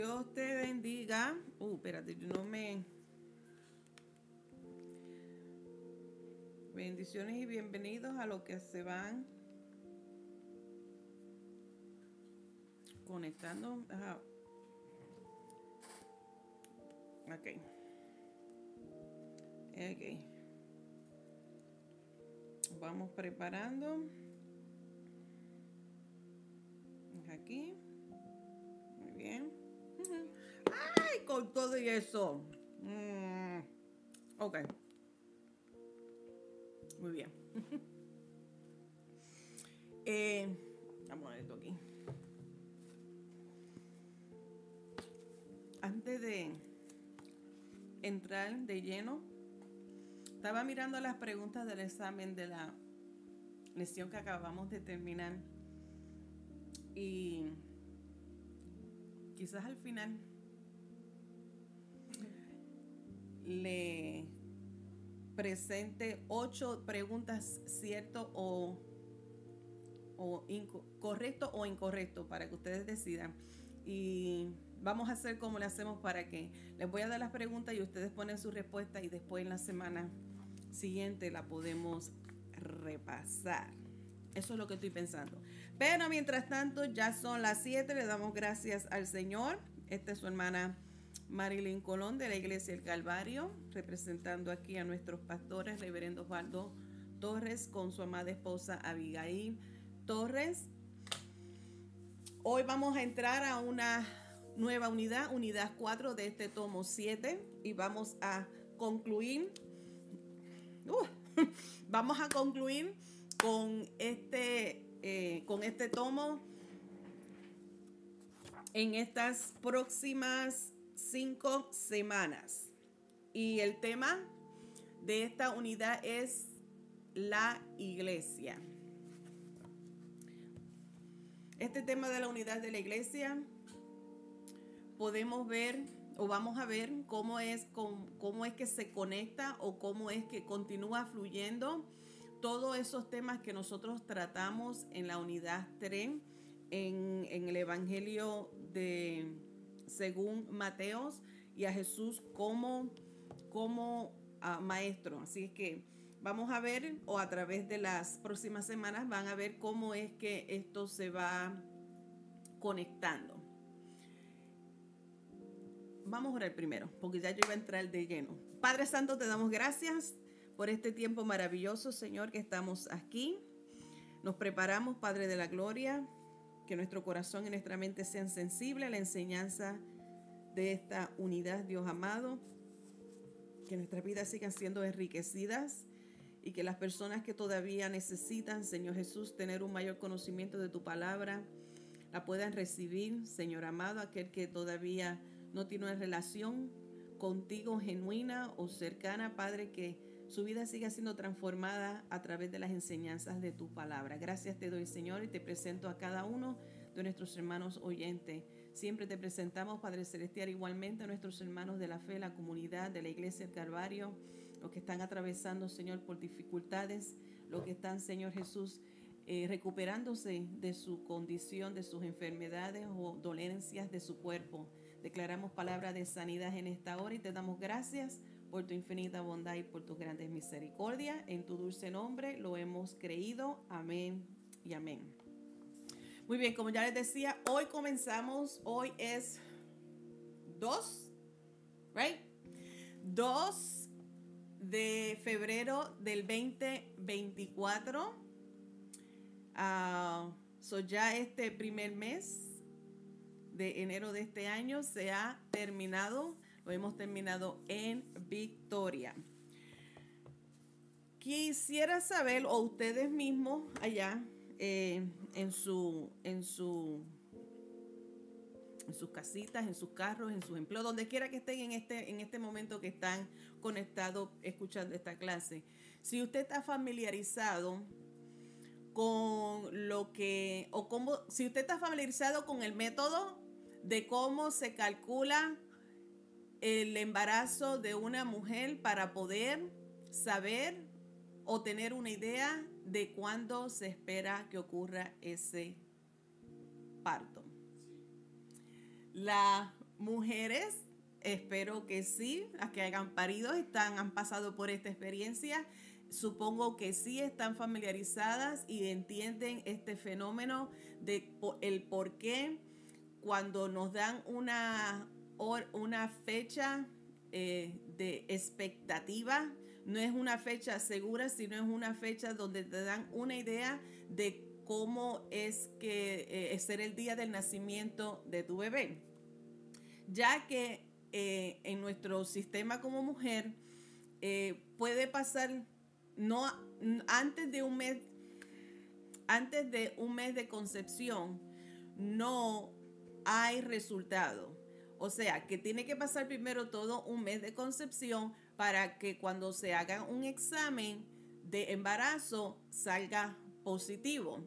Dios te bendiga. Espérate, yo no me... Bendiciones y bienvenidos a los que se van conectando. Ajá. Ok. Vamos preparando. Aquí. Muy bien. ¡Ay! Con todo y eso. Ok. Muy bien. Vamos a ver esto aquí. Antes de entrar de lleno, estaba mirando las preguntas del examen de la lección que acabamos de terminar. Y quizás al final le presente 8 preguntas cierto o correcto o incorrecto para que ustedes decidan. Y vamos a hacer como le hacemos para que les voy a dar las preguntas y ustedes ponen su respuesta y después en la semana siguiente la podemos repasar. Eso es lo que estoy pensando. Pero mientras tanto ya son las 7, le damos gracias al Señor. Esta es su hermana Marilyn Colón de la Iglesia del Calvario, representando aquí a nuestros pastores, reverendo Osvaldo Torres con su amada esposa Abigail Torres. Hoy vamos a entrar a una nueva unidad 4 de este tomo 7 y vamos a concluir con este tomo en estas próximas 5 semanas. Y el tema de esta unidad es la iglesia. Este tema de la unidad de la iglesia podemos ver o vamos a ver cómo es que se conecta o cómo es que continúa fluyendo todos esos temas que nosotros tratamos en la unidad 3 en el Evangelio de según Mateos y a Jesús como maestro. Así es que vamos a ver, o a través de las próximas semanas van a ver cómo es que esto se va conectando. Vamos a orar primero, porque ya yo iba a entrar de lleno. Padre Santo, te damos gracias por este tiempo maravilloso, Señor, que estamos aquí. Nos preparamos, Padre de la Gloria, que nuestro corazón y nuestra mente sean sensibles a la enseñanza de esta unidad, Dios amado. Que nuestras vidas sigan siendo enriquecidas y que las personas que todavía necesitan, Señor Jesús, tener un mayor conocimiento de tu palabra, la puedan recibir, Señor amado. Aquel que todavía no tiene una relación contigo genuina o cercana, Padre, que su vida siga siendo transformada a través de las enseñanzas de tu palabra. Gracias te doy, Señor, y te presento a cada uno de nuestros hermanos oyentes. Siempre te presentamos, Padre Celestial, igualmente a nuestros hermanos de la fe, la comunidad de la Iglesia del Calvario, los que están atravesando, Señor, por dificultades, los que están, Señor Jesús, recuperándose de su condición, de sus enfermedades o dolencias de su cuerpo. Declaramos palabra de sanidad en esta hora y te damos gracias por tu infinita bondad y por tus grandes misericordias. En tu dulce nombre lo hemos creído. Amén y amén. Muy bien, como ya les decía, hoy comenzamos. Hoy es 2 de febrero del 2024. Ya este primer mes de enero de este año se ha terminado. Lo hemos terminado en victoria. Quisiera saber, o ustedes mismos allá en sus casitas, en sus carros, en sus empleos, donde quiera que estén en este momento que están conectados escuchando esta clase, si usted está familiarizado con lo que, o cómo, si usted está familiarizado con el método de cómo se calcula el embarazo de una mujer para poder saber o tener una idea de cuándo se espera que ocurra ese parto. La mujeres, espero que sí, las que hayan parido han pasado por esta experiencia. Supongo que sí están familiarizadas y entienden este fenómeno de el por qué cuando nos dan una fecha de expectativa, no es una fecha segura, sino es una fecha donde te dan una idea de cómo es que es ser el día del nacimiento de tu bebé. Ya que en nuestro sistema como mujer puede pasar no antes de un mes de concepción, no hay resultado. O sea, que tiene que pasar primero todo un mes de concepción para que cuando se haga un examen de embarazo salga positivo.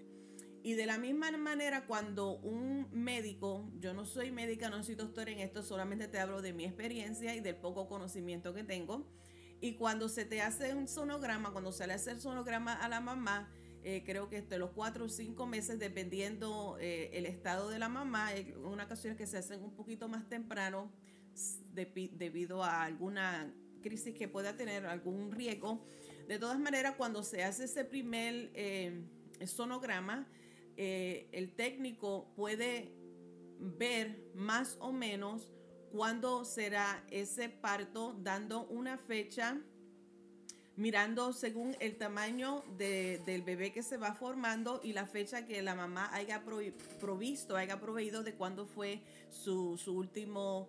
Y de la misma manera, cuando un médico, yo no soy médica, no soy doctora en esto, solamente te hablo de mi experiencia y del poco conocimiento que tengo. Y cuando se te hace un sonograma, cuando se le hace el sonograma a la mamá, creo que de los 4 o 5 meses, dependiendo el estado de la mamá, en una ocasión que se hacen un poquito más temprano debido a alguna crisis que pueda tener, algún riesgo. De todas maneras, cuando se hace ese primer sonograma, el técnico puede ver más o menos cuándo será ese parto, dando una fecha, mirando según el tamaño del bebé que se va formando y la fecha que la mamá haya proveído de cuándo fue su último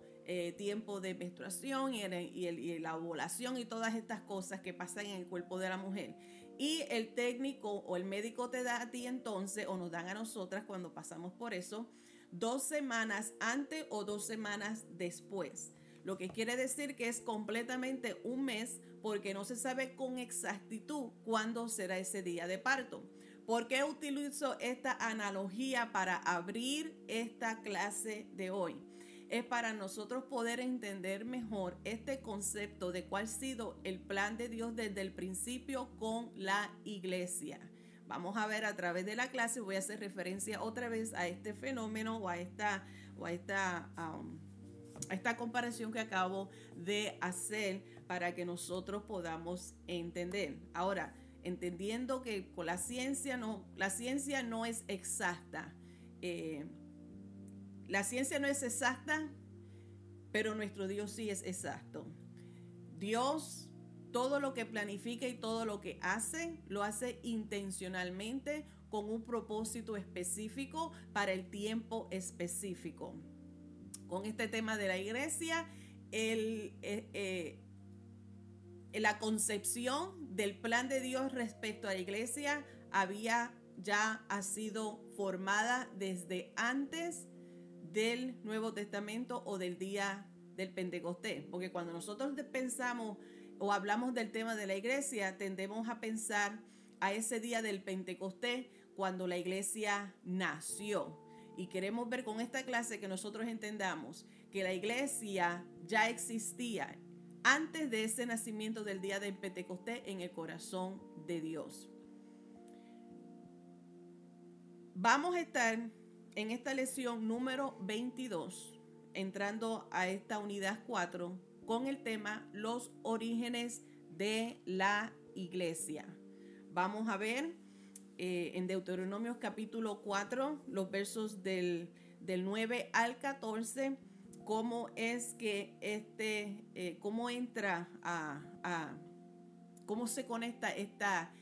tiempo de menstruación y la ovulación y todas estas cosas que pasan en el cuerpo de la mujer. Y el técnico o el médico te da a ti entonces, o nos dan a nosotras cuando pasamos por eso, 2 semanas antes o 2 semanas después. Lo que quiere decir que es completamente un mes, porque no se sabe con exactitud cuándo será ese día de parto. ¿Por qué utilizo esta analogía para abrir esta clase de hoy? Es para nosotros poder entender mejor este concepto de cuál ha sido el plan de Dios desde el principio con la iglesia. Vamos a ver a través de la clase, voy a hacer referencia otra vez a este fenómeno o a esta comparación que acabo de hacer para que nosotros podamos entender. Ahora, entendiendo que con la ciencia no es exacta. La ciencia no es exacta, pero nuestro Dios sí es exacto. Dios, todo lo que planifica y todo lo que hace, lo hace intencionalmente con un propósito específico para el tiempo específico. Con este tema de la iglesia, la concepción del plan de Dios respecto a la iglesia ha sido formada desde antes del Nuevo Testamento o del día del Pentecostés, porque cuando nosotros pensamos o hablamos del tema de la iglesia, tendemos a pensar a ese día del Pentecostés cuando la iglesia nació. Y queremos ver con esta clase que nosotros entendamos que la iglesia ya existía antes de ese nacimiento del día del Pentecostés en el corazón de Dios. Vamos a estar en esta lección número 22, entrando a esta unidad 4, con el tema los orígenes de la iglesia. Vamos a ver en Deuteronomio capítulo 4, los versos del 9 al 14, cómo es que cómo entra cómo se conecta esta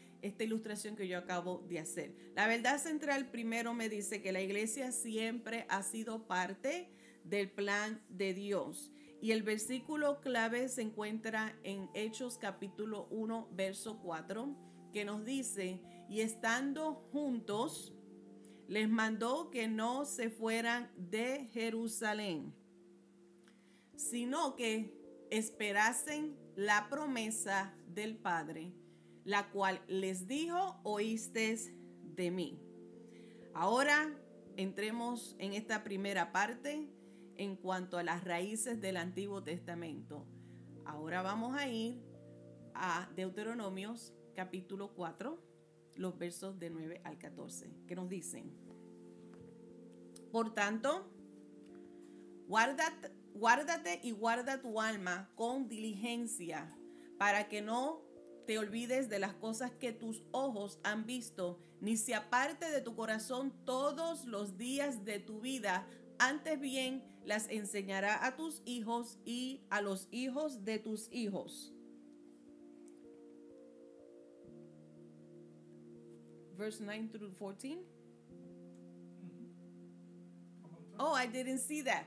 ilustración que yo acabo de hacer. La verdad central primero me dice que la iglesia siempre ha sido parte del plan de Dios. Y el versículo clave se encuentra en Hechos capítulo 1, verso 4, que nos dice, y estando juntos, les mandó que no se fueran de Jerusalén, sino que esperasen la promesa del Padre, la cual les dijo, oísteis de mí. Ahora entremos en esta primera parte en cuanto a las raíces del Antiguo Testamento. Ahora vamos a ir a Deuteronomios capítulo 4, los versos de 9 al 14, que nos dicen: por tanto, guardad guárdate y guarda tu alma con diligencia, para que no te olvides de las cosas que tus ojos han visto, ni se aparte de tu corazón todos los días de tu vida. Antes bien, las enseñará a tus hijos y a los hijos de tus hijos. Verse 9 through 14. Oh, I didn't see that.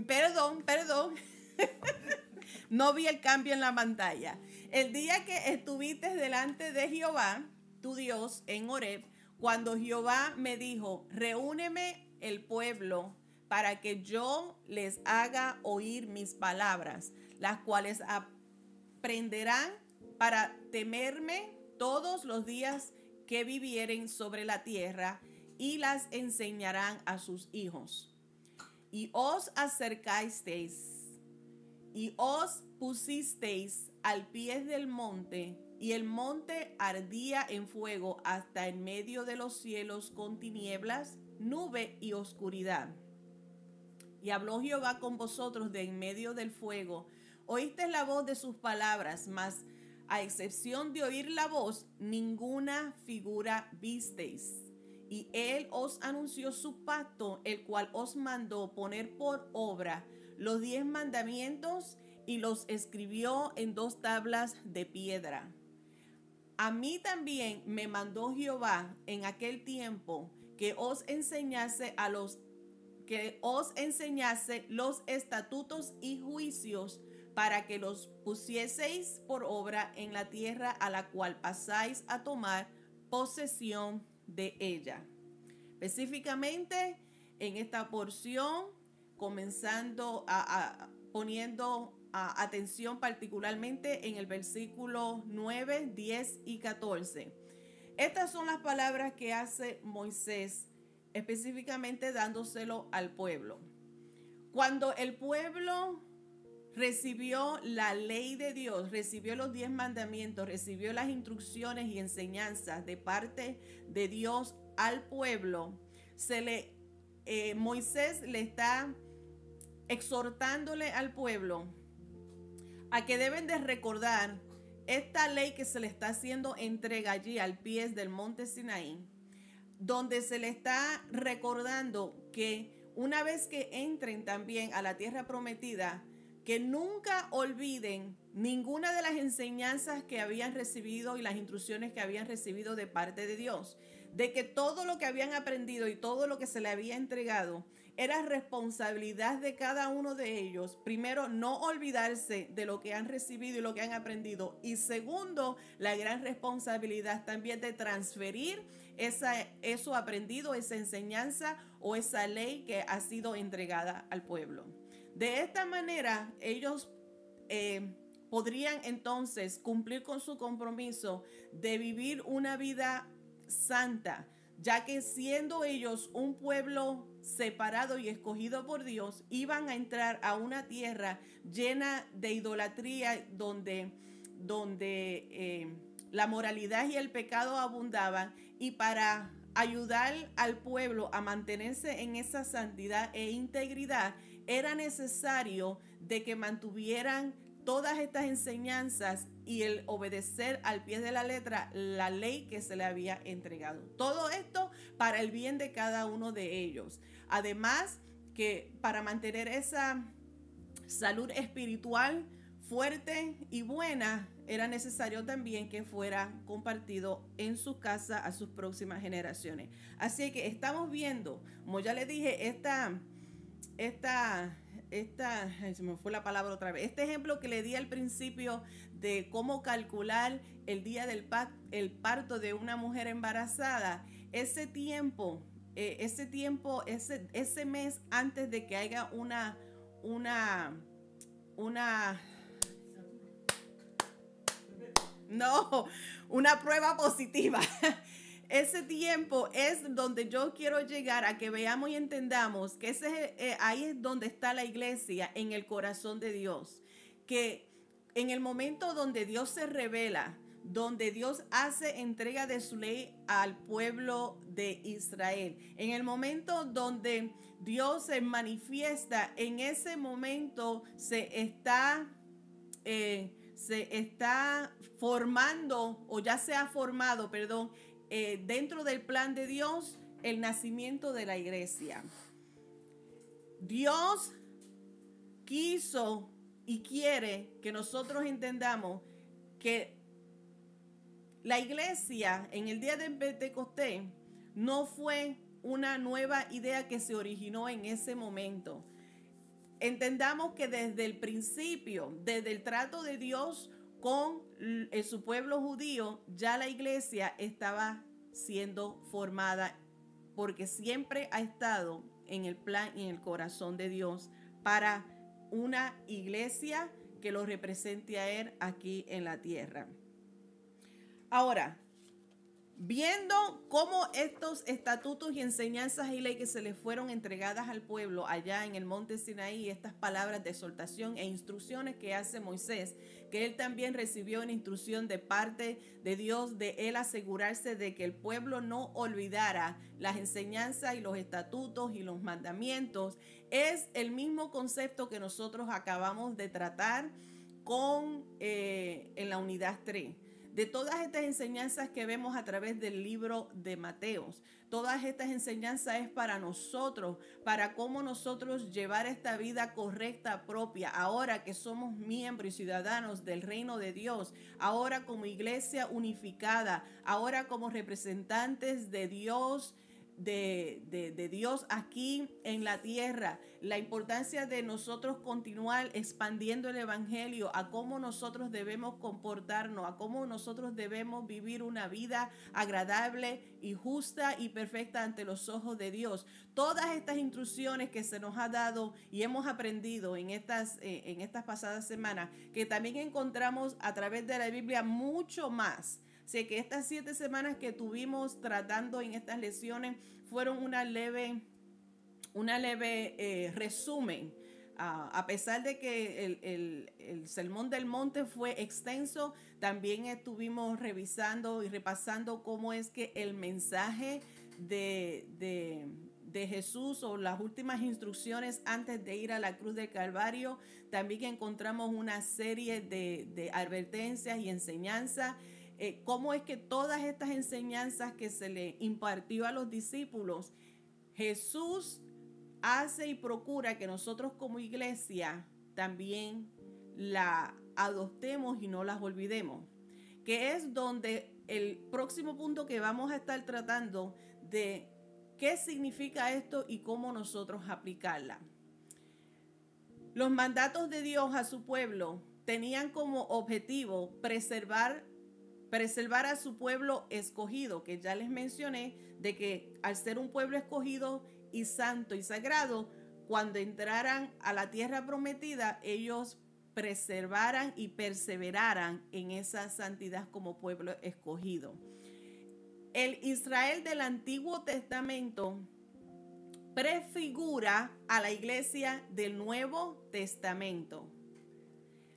Perdón. No vi el cambio en la pantalla. El día que estuviste delante de Jehová, tu Dios, en Horeb, cuando Jehová me dijo, reúneme el pueblo para que yo les haga oír mis palabras, las cuales aprenderán para temerme todos los días que vivieren sobre la tierra, y las enseñarán a sus hijos. Y os acercasteis y os pusisteis al pie del monte, y el monte ardía en fuego hasta en medio de los cielos con tinieblas, nube y oscuridad. Y habló Jehová con vosotros de en medio del fuego. Oísteis la voz de sus palabras, mas a excepción de oír la voz, ninguna figura visteis. Y él os anunció su pacto, el cual os mandó poner por obra los 10 mandamientos, y los escribió en 2 tablas de piedra. A mí también me mandó Jehová en aquel tiempo que os enseñase los estatutos y juicios, para que los pusieseis por obra en la tierra a la cual pasáis a tomar posesión de ella. Específicamente en esta porción, comenzando poniendo atención particularmente en el versículo 9, 10 y 14. Estas son las palabras que hace Moisés, específicamente dándoselo al pueblo. Cuando el pueblo recibió la ley de Dios, recibió los 10 mandamientos, recibió las instrucciones y enseñanzas de parte de Dios al pueblo, Moisés le está exhortándole al pueblo a que deben de recordar esta ley que se le está haciendo entrega allí al pie del monte Sinaí, donde se le está recordando que una vez que entren también a la tierra prometida, que nunca olviden ninguna de las enseñanzas que habían recibido y las instrucciones que habían recibido de parte de Dios, de que todo lo que habían aprendido y todo lo que se le había entregado era responsabilidad de cada uno de ellos. Primero, no olvidarse de lo que han recibido y lo que han aprendido. Y segundo, la gran responsabilidad también de transferir eso aprendido, esa enseñanza o esa ley que ha sido entregada al pueblo. De esta manera, ellos podrían entonces cumplir con su compromiso de vivir una vida santa, ya que siendo ellos un pueblo separado y escogido por Dios, iban a entrar a una tierra llena de idolatría, donde la moralidad y el pecado abundaban, y para ayudar al pueblo a mantenerse en esa santidad e integridad, era necesario de que mantuvieran todas estas enseñanzas y el obedecer al pie de la letra la ley que se le había entregado. Todo esto para el bien de cada uno de ellos. Además, que para mantener esa salud espiritual fuerte y buena, era necesario también que fuera compartido en su casa a sus próximas generaciones. Así que estamos viendo, como ya les dije, se me fue la palabra otra vez. Este ejemplo que le di al principio de cómo calcular el día del parto de una mujer embarazada, ese mes antes de que haya una prueba positiva. Ese tiempo es donde yo quiero llegar a que veamos y entendamos que ahí es donde está la iglesia, en el corazón de Dios. Que en el momento donde Dios se revela, donde Dios hace entrega de su ley al pueblo de Israel. En el momento donde Dios se manifiesta, en ese momento se está formando, o ya se ha formado, perdón, dentro del plan de Dios, el nacimiento de la iglesia. Dios quiso y quiere que nosotros entendamos que la iglesia en el día de Pentecostés no fue una nueva idea que se originó en ese momento. Entendamos que desde el principio, desde el trato de Dios con su pueblo judío, ya la iglesia estaba siendo formada, porque siempre ha estado en el plan y en el corazón de Dios para una iglesia que lo represente a Él aquí en la tierra. Ahora, viendo cómo estos estatutos y enseñanzas y leyes que se les fueron entregadas al pueblo allá en el monte Sinaí, estas palabras de exhortación e instrucciones que hace Moisés, que él también recibió una instrucción de parte de Dios, de él asegurarse de que el pueblo no olvidara las enseñanzas y los estatutos y los mandamientos, es el mismo concepto que nosotros acabamos de tratar en la unidad 3. De todas estas enseñanzas que vemos a través del libro de Mateos, todas estas enseñanzas es para nosotros, para cómo nosotros llevar esta vida correcta propia, ahora que somos miembros y ciudadanos del reino de Dios, ahora como iglesia unificada, ahora como representantes de Dios, de Dios aquí en la tierra, la importancia de nosotros continuar expandiendo el evangelio, a cómo nosotros debemos comportarnos, a cómo nosotros debemos vivir una vida agradable y justa y perfecta ante los ojos de Dios. Todas estas instrucciones que se nos ha dado y hemos aprendido en estas pasadas semanas, que también encontramos a través de la Biblia mucho más. Sé que estas 7 semanas que tuvimos tratando en estas lecciones fueron una leve resumen. A pesar de que el Sermón del Monte fue extenso, también estuvimos revisando y repasando cómo es que el mensaje de Jesús, o las últimas instrucciones antes de ir a la cruz del Calvario, también encontramos una serie de advertencias y enseñanzas. Cómo es que todas estas enseñanzas que se le impartió a los discípulos, Jesús hace y procura que nosotros como iglesia también la adoptemos y no las olvidemos, que es donde el próximo punto que vamos a estar tratando de qué significa esto y cómo nosotros aplicarla. Los mandatos de Dios a su pueblo tenían como objetivo preservar a su pueblo escogido, que ya les mencioné, de que al ser un pueblo escogido y santo y sagrado, cuando entraran a la tierra prometida, ellos preservaran y perseveraran en esa santidad como pueblo escogido. El Israel del Antiguo Testamento prefigura a la iglesia del Nuevo Testamento.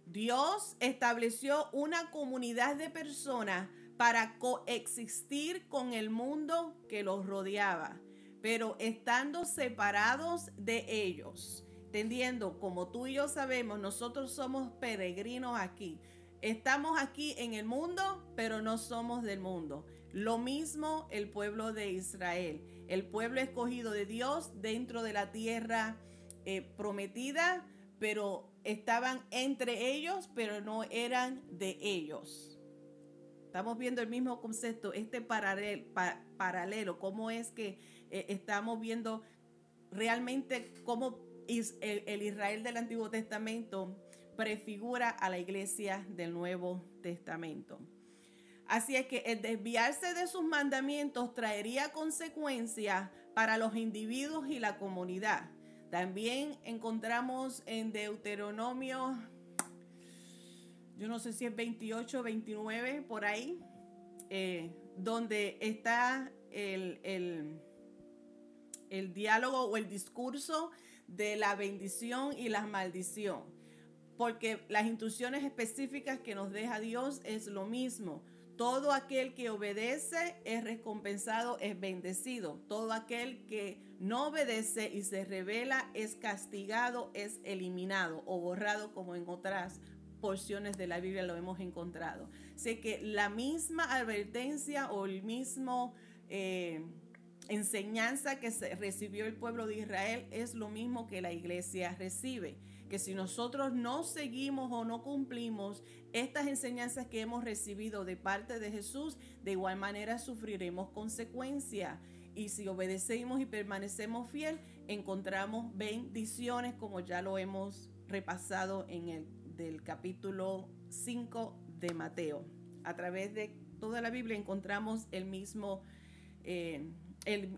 Dios estableció una comunidad de personas para coexistir con el mundo que los rodeaba, pero estando separados de ellos. Entendiendo, como tú y yo sabemos, nosotros somos peregrinos aquí. Estamos aquí en el mundo, pero no somos del mundo. Lo mismo el pueblo de Israel, el pueblo escogido de Dios dentro de la tierra prometida, pero estaban entre ellos, pero no eran de ellos. Estamos viendo el mismo concepto, este paralelo, cómo es que estamos viendo realmente cómo el Israel del Antiguo Testamento prefigura a la iglesia del Nuevo Testamento. Así es que el desviarse de sus mandamientos traería consecuencias para los individuos y la comunidad. También encontramos en Deuteronomio, yo no sé si es 28 o 29, por ahí, donde está el diálogo o el discurso de la bendición y la maldición. Porque las instrucciones específicas que nos deja Dios es lo mismo. Todo aquel que obedece es recompensado, es bendecido. Todo aquel que no obedece y se rebela es castigado, es eliminado o borrado, como en otras porciones de la Biblia lo hemos encontrado. Así que la misma advertencia o el mismo enseñanza que recibió el pueblo de Israel es lo mismo que la iglesia recibe. Que si nosotros no seguimos o no cumplimos estas enseñanzas que hemos recibido de parte de Jesús, de igual manera sufriremos consecuencias. Y si obedecemos y permanecemos fiel, encontramos bendiciones, como ya lo hemos repasado en el del capítulo 5 de Mateo. A través de toda la Biblia encontramos el mismo,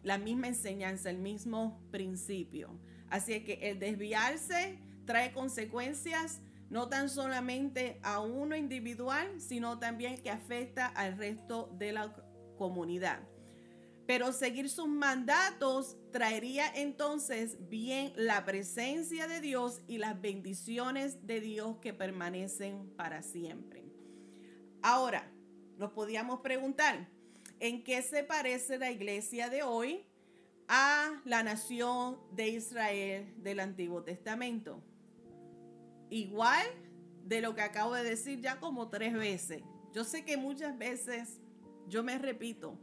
la misma enseñanza, el mismo principio. Así es que el desviarse trae consecuencias no tan solamente a uno individual, sino también que afecta al resto de la comunidad. Pero seguir sus mandatos traería entonces bien la presencia de Dios y las bendiciones de Dios que permanecen para siempre. Ahora, nos podíamos preguntar, ¿en qué se parece la iglesia de hoy a la nación de Israel del Antiguo Testamento? Igual de lo que acabo de decir ya como 3 veces. Yo sé que muchas veces yo me repito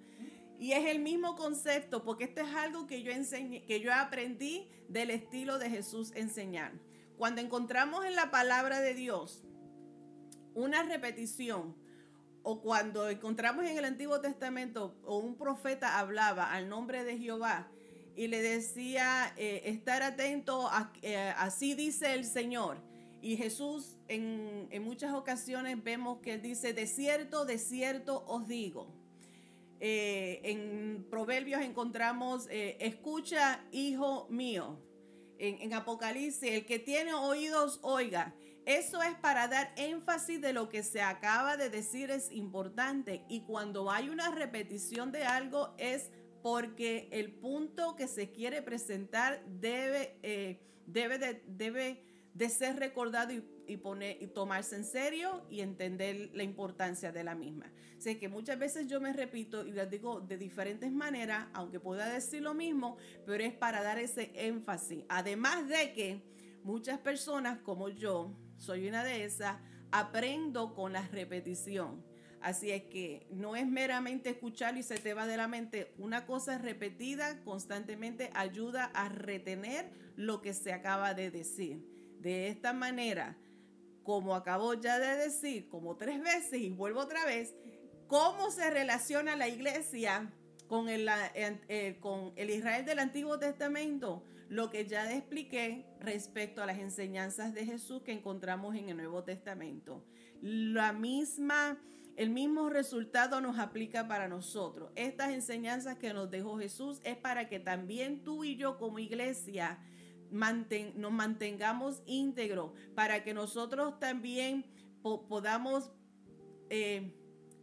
y es el mismo concepto porque esto es algo que yo enseñé, que yo aprendí del estilo de Jesús enseñar. Cuando encontramos en la palabra de Dios una repetición o cuando encontramos en el Antiguo Testamento o un profeta hablaba al nombre de Jehová y le decía estar atento, así dice el Señor. Y Jesús en muchas ocasiones vemos que él dice, de cierto os digo. En Proverbios encontramos, escucha, hijo mío. En Apocalipsis, el que tiene oídos, oiga. Eso es para dar énfasis de lo que se acaba de decir es importante. Y cuando hay una repetición de algo es porque el punto que se quiere presentar debe de ser recordado y tomarse en serio y entender la importancia de la misma. Sé que muchas veces yo me repito y les digo de diferentes maneras, aunque pueda decir lo mismo, pero es para dar ese énfasis. Además de que muchas personas como yo, soy una de esas, aprendo con la repetición. Así es que no es meramente escuchar y se te va de la mente. Una cosa repetida constantemente ayuda a retener lo que se acaba de decir. De esta manera, como acabo ya de decir, como 3 veces y vuelvo otra vez, ¿cómo se relaciona la iglesia con el Israel del Antiguo Testamento? Lo que ya expliqué respecto a las enseñanzas de Jesús que encontramos en el Nuevo Testamento. El mismo resultado nos aplica para nosotros. Estas enseñanzas que nos dejó Jesús es para que también tú y yo como iglesia nos mantengamos íntegros, para que nosotros también podamos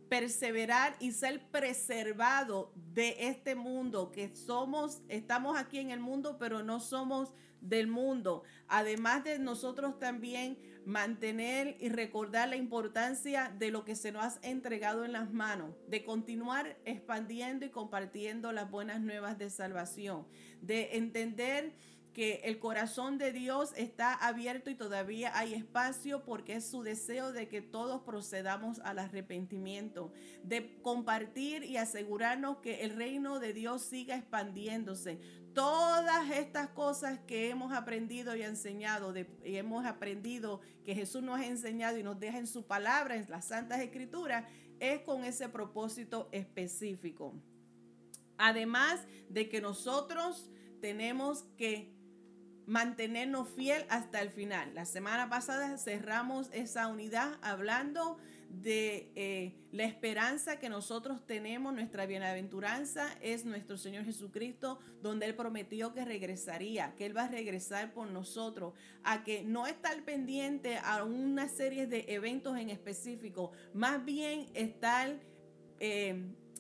perseverar y ser preservados de este mundo, que estamos aquí en el mundo, pero no somos del mundo. Además de nosotros también mantener y recordar la importancia de lo que se nos ha entregado en las manos, de continuar expandiendo y compartiendo las buenas nuevas de salvación, de entender que el corazón de Dios está abierto y todavía hay espacio porque es su deseo de que todos procedamos al arrepentimiento, de compartir y asegurarnos que el reino de Dios siga expandiéndose. Todas estas cosas que hemos aprendido y enseñado, y hemos aprendido que Jesús nos ha enseñado y nos deja en su palabra, en las Santas Escrituras, es con ese propósito específico. Además de que nosotros tenemos que mantenernos fiel hasta el final. La semana pasada cerramos esa unidad hablando de la esperanza que nosotros tenemos. Nuestra bienaventuranza es nuestro Señor Jesucristo, donde Él prometió que regresaría, que Él va a regresar por nosotros, a que no estar pendiente a una serie de eventos en específico, más bien estar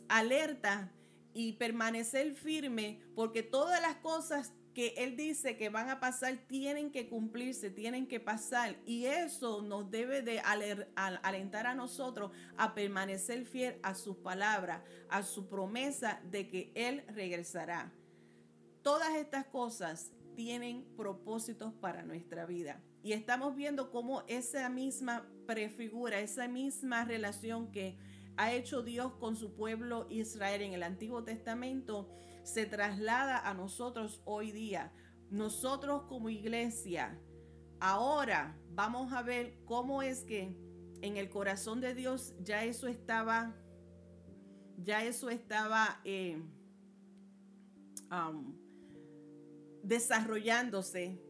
alerta y permanecer firme, porque todas las cosas que Él dice que van a pasar tienen que cumplirse, tienen que pasar. Y eso nos debe de alentar a nosotros a permanecer fiel a su palabra, a su promesa de que Él regresará. Todas estas cosas tienen propósitos para nuestra vida. Y estamos viendo cómo esa misma prefigura, esa misma relación que ha hecho Dios con su pueblo Israel en el Antiguo Testamento, se traslada a nosotros hoy día. Nosotros como iglesia, ahora vamos a ver cómo es que en el corazón de Dios ya eso estaba desarrollándose.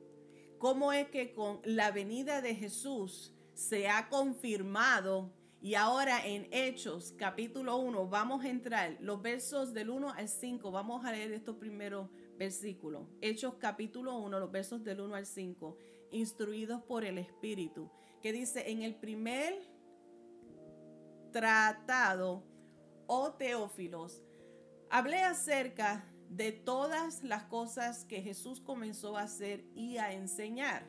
Cómo es que con la venida de Jesús se ha confirmado. Y ahora en Hechos capítulo 1 vamos a entrar los versos del 1 al 5. Vamos a leer estos primeros versículos. Hechos capítulo 1, los versos del 1 al 5. Instruidos por el Espíritu. Que dice: en el primer tratado, oh Teófilos, hablé acerca de todas las cosas que Jesús comenzó a hacer y a enseñar,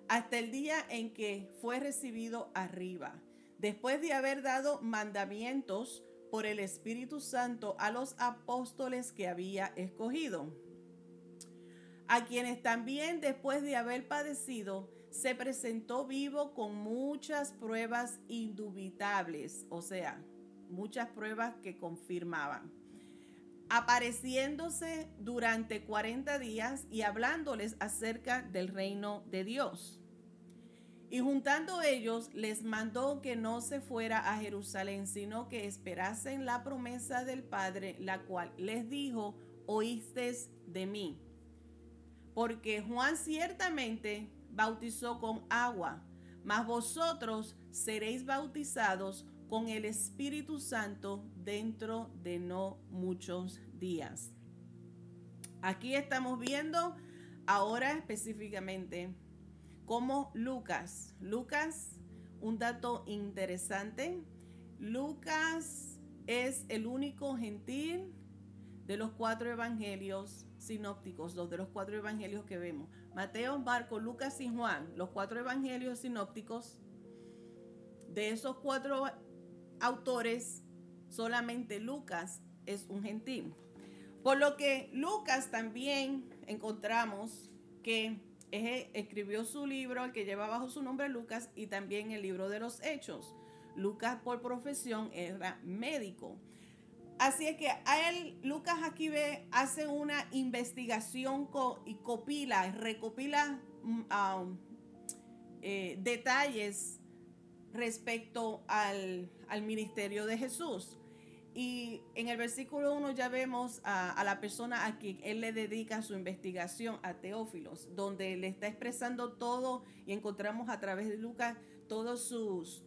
hasta el día en que fue recibido arriba, después de haber dado mandamientos por el Espíritu Santo a los apóstoles que había escogido, a quienes también después de haber padecido, se presentó vivo con muchas pruebas indubitables, o sea, muchas pruebas que confirmaban, apareciéndose durante 40 días y hablándoles acerca del reino de Dios. Y juntando ellos, les mandó que no se fuera a Jerusalén, sino que esperasen la promesa del Padre, la cual les dijo: oísteis de mí. Porque Juan ciertamente bautizó con agua, mas vosotros seréis bautizados con el Espíritu Santo dentro de no muchos días. Aquí estamos viendo ahora específicamente cómo Lucas, un dato interesante, Lucas es el único gentil de los 4 evangelios sinópticos, de los 4 evangelios que vemos. Mateo, Marcos, Lucas y Juan, los 4 evangelios sinópticos. De esos 4 autores, solamente Lucas es un gentil. Por lo que Lucas también encontramos que escribió su libro, el que lleva bajo su nombre Lucas, y también el libro de los Hechos. Lucas por profesión era médico. Así es que a él, Lucas aquí hace una investigación y recopila detalles respecto al ministerio de Jesús. Y en el versículo 1 ya vemos a la persona a quien él le dedica su investigación, a Teófilos, donde le está expresando todo, y encontramos a través de Lucas todos sus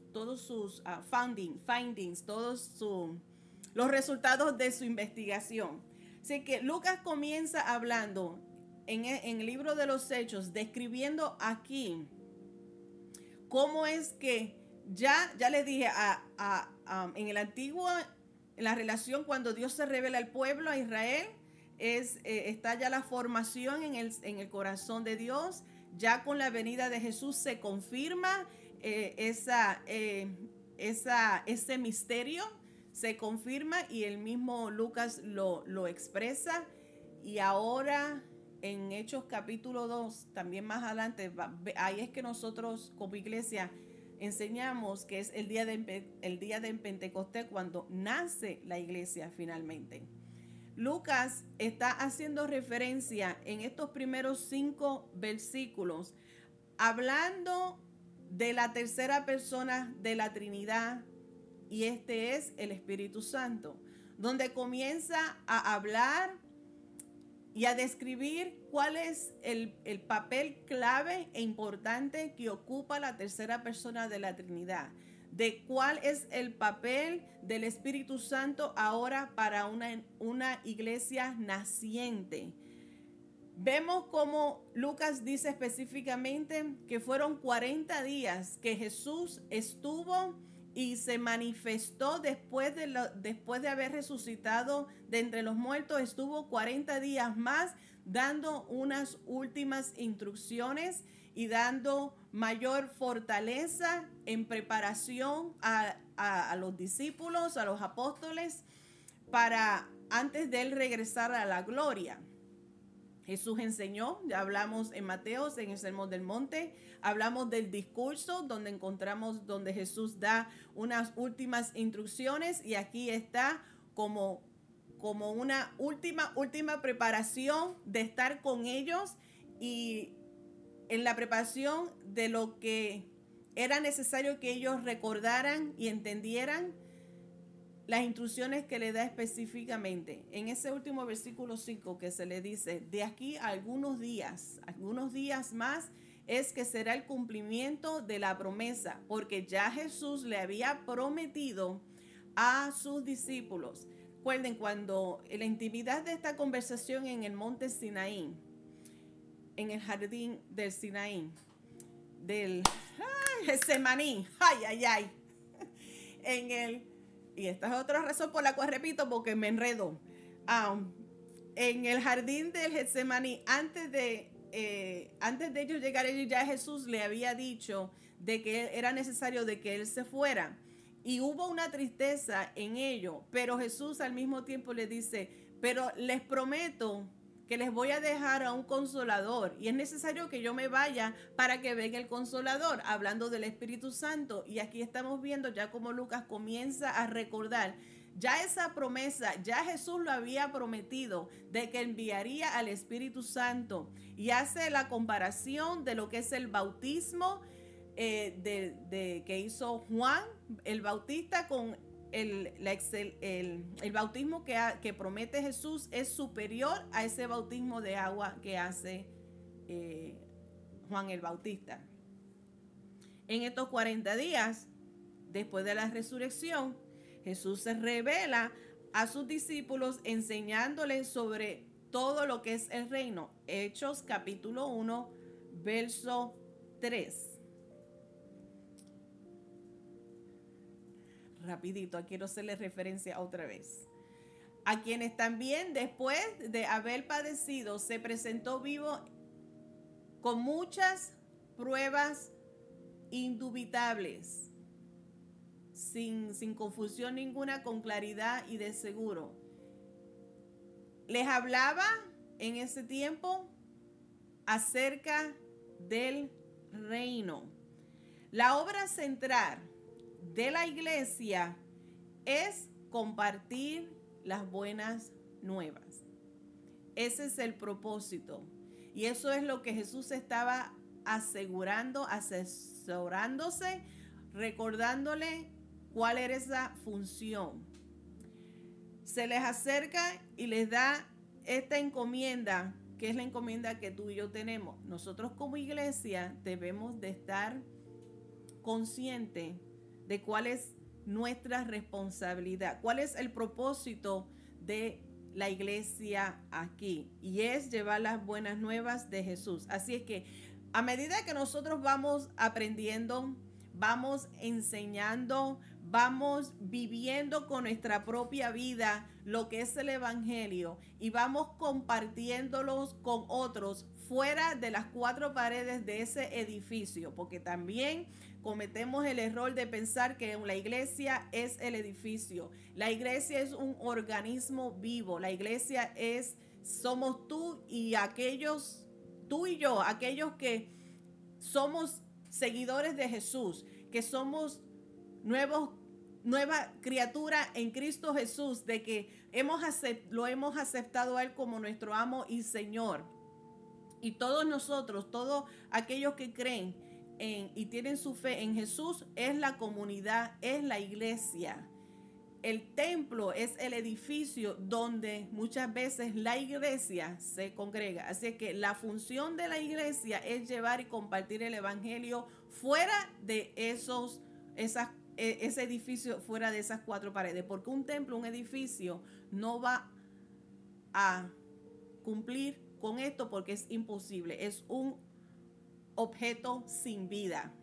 findings, los resultados de su investigación. Así que Lucas comienza hablando en el libro de los Hechos, describiendo aquí cómo es que ya les dije en el antiguo, en la relación cuando Dios se revela al pueblo, a Israel, está ya la formación en el corazón de Dios. Ya con la venida de Jesús se confirma ese misterio, se confirma, y el mismo Lucas lo expresa. Y ahora en Hechos capítulo 2, también más adelante, ahí es que nosotros como iglesia enseñamos que es el día de Pentecostés, cuando nace la iglesia finalmente. Lucas está haciendo referencia en estos primeros 5 versículos, hablando de la tercera persona de la Trinidad, y este es el Espíritu Santo, donde comienza a hablar y a describir cuál es el papel clave e importante que ocupa la tercera persona de la Trinidad, de cuál es el papel del Espíritu Santo ahora para una iglesia naciente. Vemos como Lucas dice específicamente que fueron 40 días que Jesús estuvo y se manifestó después de haber resucitado de entre los muertos. Estuvo 40 días más dando unas últimas instrucciones y dando mayor fortaleza en preparación a los discípulos, a los apóstoles, para antes de él regresar a la gloria. Jesús enseñó, ya hablamos en Mateo, en el Sermón del Monte, hablamos del discurso donde encontramos donde Jesús da unas últimas instrucciones, y aquí está como una última preparación de estar con ellos y en la preparación de lo que era necesario que ellos recordaran y entendieran las instrucciones que le da específicamente. En ese último versículo 5 que se le dice, de aquí a algunos días más, es que será el cumplimiento de la promesa, porque ya Jesús le había prometido a sus discípulos. Recuerden, cuando en la intimidad de esta conversación en el monte Sinaí, en el jardín del Sinaí, del Getsemaní, y esta es otra razón por la cual repito, porque me enredo. En el jardín del Getsemaní, antes de ellos llegar allí, ya Jesús le había dicho de que era necesario de que él se fuera. Y hubo una tristeza en ello, pero Jesús al mismo tiempo le dice, pero les prometo que les voy a dejar a un consolador, y es necesario que yo me vaya para que venga el consolador, hablando del Espíritu Santo. Y aquí estamos viendo ya como Lucas comienza a recordar ya esa promesa, ya Jesús lo había prometido de que enviaría al Espíritu Santo, y hace la comparación de lo que es el bautismo que hizo Juan el Bautista con el bautismo que promete Jesús. Es superior a ese bautismo de agua que hace Juan el Bautista. En estos 40 días, después de la resurrección, Jesús se revela a sus discípulos enseñándoles sobre todo lo que es el reino. Hechos capítulo 1, verso 3. Rapidito, quiero hacerle referencia otra vez. A quienes también después de haber padecido se presentó vivo con muchas pruebas indubitables, sin confusión ninguna, con claridad y de seguro. Les hablaba en ese tiempo acerca del reino. La obra central de la iglesia es compartir las buenas nuevas. Ese es el propósito. Y eso es lo que Jesús estaba asegurando, asesorándose, recordándole cuál era esa función. Se les acerca y les da esta encomienda, que es la encomienda que tú y yo tenemos. Nosotros como iglesia debemos de estar conscientes de cuál es nuestra responsabilidad, cuál es el propósito de la iglesia aquí, y es llevar las buenas nuevas de Jesús. Así es que a medida que nosotros vamos aprendiendo, vamos enseñando, vamos viviendo con nuestra propia vida lo que es el evangelio, y vamos compartiéndolos con otros fuera de las cuatro paredes de ese edificio, porque también cometemos el error de pensar que la iglesia es el edificio. La iglesia es un organismo vivo. La iglesia somos tú y yo, aquellos que somos seguidores de Jesús, que somos nueva criatura en Cristo Jesús, de que lo hemos aceptado a Él como nuestro amo y Señor. Y todos nosotros, todos aquellos que creen y tienen su fe en Jesús, es la comunidad, es la iglesia. El templo es el edificio donde muchas veces la iglesia se congrega. Así que la función de la iglesia es llevar y compartir el evangelio fuera de ese edificio, fuera de esas cuatro paredes. Porque un templo, un edificio, no va a cumplir con esto, porque es imposible. Es un objeto sin vida.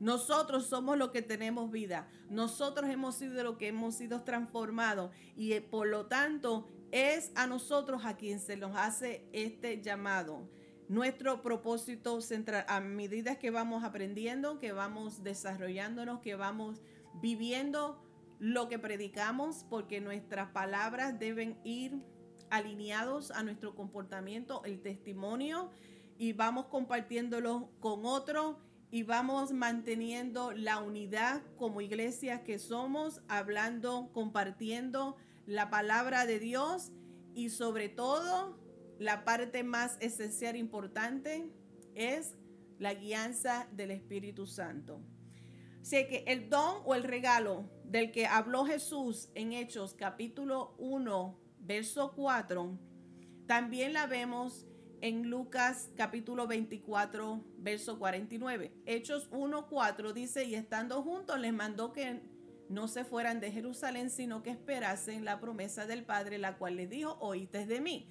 Nosotros somos los que tenemos vida. Nosotros hemos sido lo que hemos sido transformados, y por lo tanto es a nosotros a quien se nos hace este llamado. Nuestro propósito central, a medida que vamos aprendiendo, que vamos desarrollándonos, que vamos viviendo lo que predicamos, porque nuestras palabras deben ir alineados a nuestro comportamiento, el testimonio, y vamos compartiéndolo con otros y vamos manteniendo la unidad como iglesia que somos, hablando, compartiendo la palabra de Dios y sobre todo la parte más esencial e importante es la guianza del Espíritu Santo. Así que el don o el regalo del que habló Jesús en Hechos capítulo 1, verso 4, también la vemos en Lucas capítulo 24, verso 49. Hechos 1, 4 dice, y estando juntos les mandó que no se fueran de Jerusalén, sino que esperasen la promesa del Padre, la cual les dijo, oíste de mí.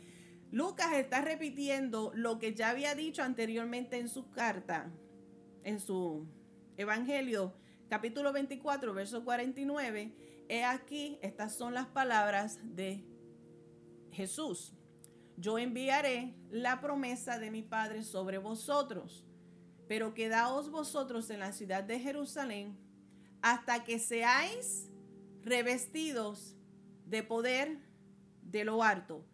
Lucas está repitiendo lo que ya había dicho anteriormente en su carta, en su Evangelio, capítulo 24, verso 49. He aquí, estas son las palabras de Jesús. Yo enviaré la promesa de mi Padre sobre vosotros, pero quedaos vosotros en la ciudad de Jerusalén hasta que seáis revestidos de poder de lo alto.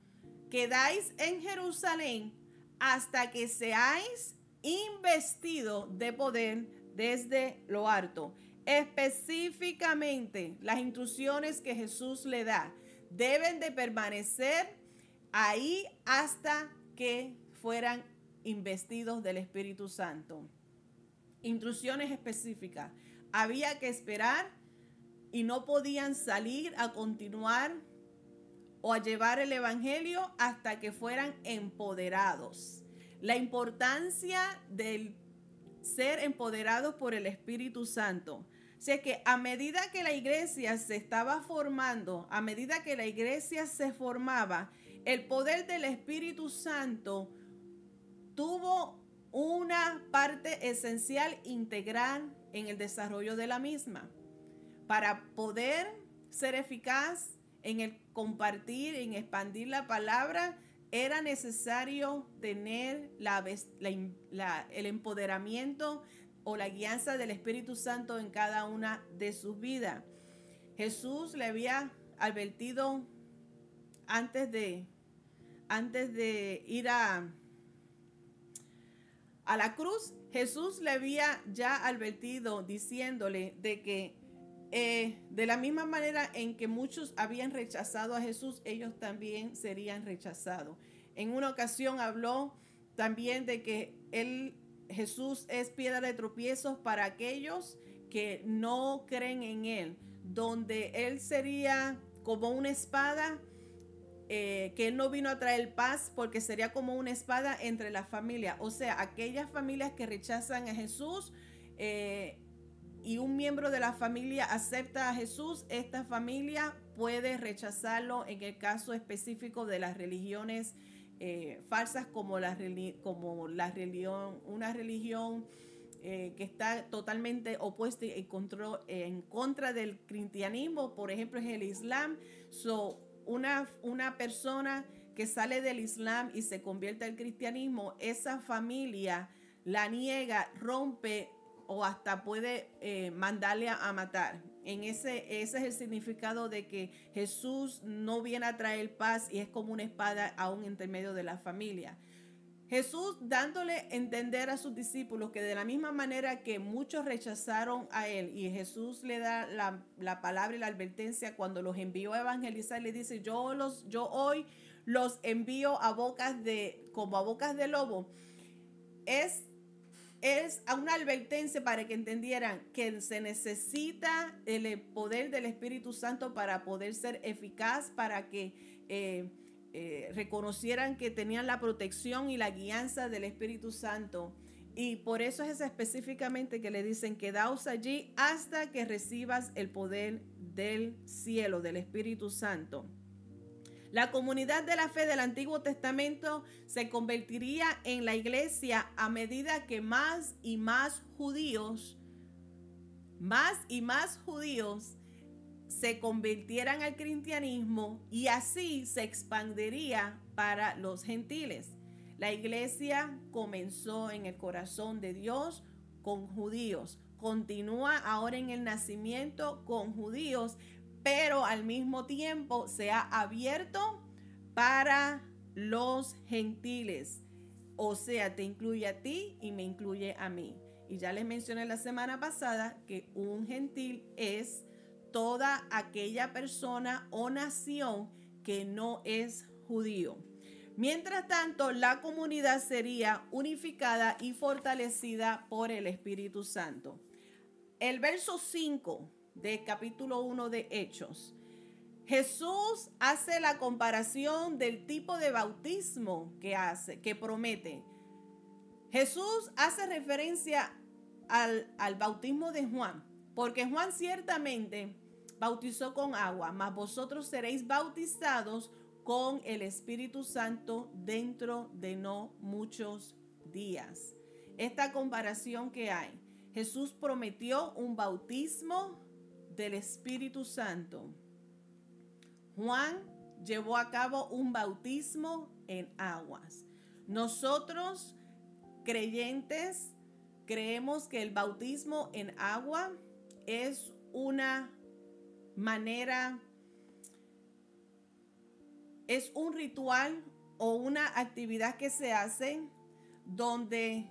Quedáis en Jerusalén hasta que seáis investidos de poder desde lo alto. Específicamente, las instrucciones que Jesús le da deben de permanecer ahí hasta que fueran investidos del Espíritu Santo. Instrucciones específicas. Había que esperar y no podían salir a continuar o a llevar el evangelio hasta que fueran empoderados. La importancia del ser empoderados por el Espíritu Santo. O sea que a medida que la iglesia se estaba formando, a medida que la iglesia se formaba, el poder del Espíritu Santo tuvo una parte esencial integral en el desarrollo de la misma. Para poder ser eficaz en el compartir, en expandir la palabra, era necesario tener el empoderamiento o la guianza del Espíritu Santo en cada una de sus vidas. Jesús le había advertido antes de ir a la cruz. Jesús le había ya advertido diciéndole de que de la misma manera en que muchos habían rechazado a Jesús, ellos también serían rechazados. En una ocasión habló también de que Jesús es piedra de tropiezos para aquellos que no creen en él, donde él sería como una espada, que él no vino a traer paz, porque sería como una espada entre las familias. O sea, aquellas familias que rechazan a Jesús, y un miembro de la familia acepta a Jesús, esta familia puede rechazarlo en el caso específico de las religiones falsas, como una religión que está totalmente opuesta en contra del cristianismo. Por ejemplo, es el Islam. Una persona que sale del Islam y se convierte al cristianismo, esa familia la niega, rompe o hasta puede mandarle a matar. Ese es el significado de que Jesús no viene a traer paz y es como una espada aún entre medio de la familia. Jesús dándole a entender a sus discípulos que de la misma manera que muchos rechazaron a él, y Jesús le da la palabra y la advertencia cuando los envió a evangelizar, le dice, yo hoy los envío como a bocas de lobo. Es una advertencia para que entendieran que se necesita el poder del Espíritu Santo para poder ser eficaz, para que reconocieran que tenían la protección y la guianza del Espíritu Santo. Y por eso es específicamente que le dicen, quedaos allí hasta que recibas el poder del cielo, del Espíritu Santo. La comunidad de la fe del Antiguo Testamento se convertiría en la iglesia a medida que más y más judíos se convirtieran al cristianismo y así se expandiría para los gentiles. La iglesia comenzó en el corazón de Dios con judíos, continúa ahora en el nacimiento con judíos, pero al mismo tiempo se ha abierto para los gentiles. O sea, te incluye a ti y me incluye a mí. Y ya les mencioné la semana pasada que un gentil es toda aquella persona o nación que no es judío. Mientras tanto, la comunidad sería unificada y fortalecida por el Espíritu Santo. El verso 5 del capítulo 1 de Hechos. Jesús hace la comparación del tipo de bautismo que promete. Jesús hace referencia al bautismo de Juan, porque Juan ciertamente bautizó con agua, mas vosotros seréis bautizados con el Espíritu Santo dentro de no muchos días. Esta comparación que hay, Jesús prometió un bautismo del Espíritu Santo. Juan llevó a cabo un bautismo en aguas. Nosotros, creyentes, creemos que el bautismo en agua es una manera, es un ritual o una actividad que se hace donde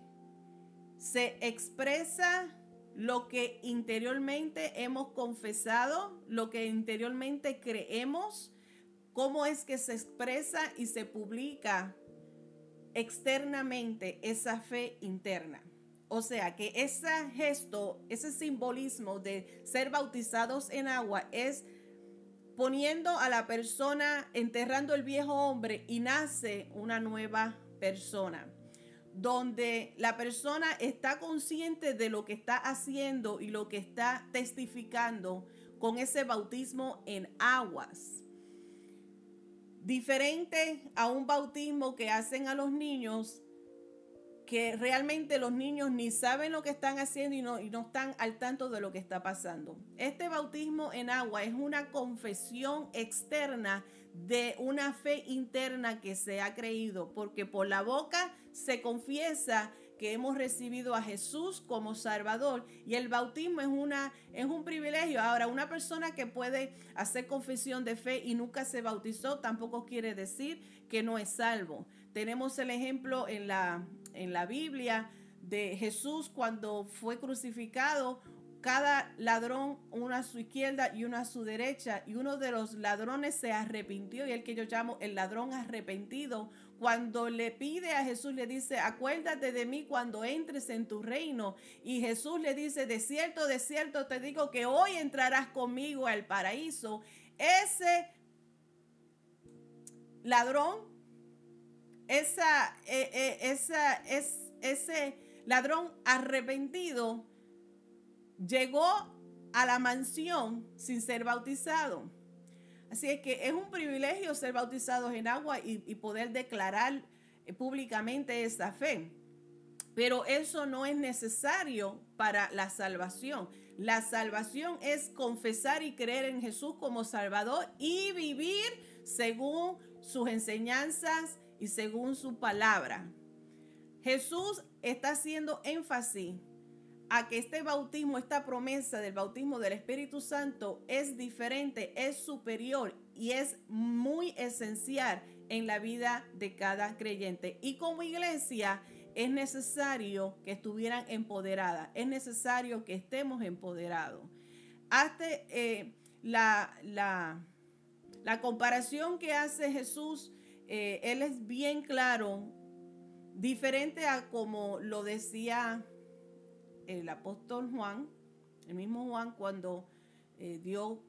se expresa lo que interiormente hemos confesado, lo que interiormente creemos, cómo es que se expresa y se publica externamente esa fe interna. O sea que ese gesto, ese simbolismo de ser bautizados en agua es poniendo a la persona, enterrando el viejo hombre y nace una nueva persona, donde la persona está consciente de lo que está haciendo y lo que está testificando con ese bautismo en aguas. Diferente a un bautismo que hacen a los niños, que realmente los niños ni saben lo que están haciendo y no están al tanto de lo que está pasando. Este bautismo en agua es una confesión externa de una fe interna que se ha creído, porque por la boca se confiesa que hemos recibido a Jesús como Salvador, y el bautismo es un privilegio. Ahora, una persona que puede hacer confesión de fe y nunca se bautizó tampoco quiere decir que no es salvo. Tenemos el ejemplo en la Biblia de Jesús cuando fue crucificado. Cada ladrón, uno a su izquierda y uno a su derecha, y uno de los ladrones se arrepintió, y el que yo llamo el ladrón arrepentido, cuando le pide a Jesús, le dice: acuérdate de mí cuando entres en tu reino. Y Jesús le dice: de cierto te digo que hoy entrarás conmigo al paraíso. Ese ladrón, ese ladrón arrepentido llegó a la mansión sin ser bautizado. Así es que es un privilegio ser bautizados en agua y poder declarar públicamente esa fe. Pero eso no es necesario para la salvación. La salvación es confesar y creer en Jesús como Salvador y vivir según sus enseñanzas y según su palabra. Jesús está haciendo énfasis a que este bautismo, esta promesa del bautismo del Espíritu Santo es diferente, es superior y es muy esencial en la vida de cada creyente. Y como iglesia es necesario que estuvieran empoderadas, es necesario que estemos empoderados. Hasta la comparación que hace Jesús, él es bien claro, diferente a como lo decía el apóstol Juan, el mismo Juan, cuando dio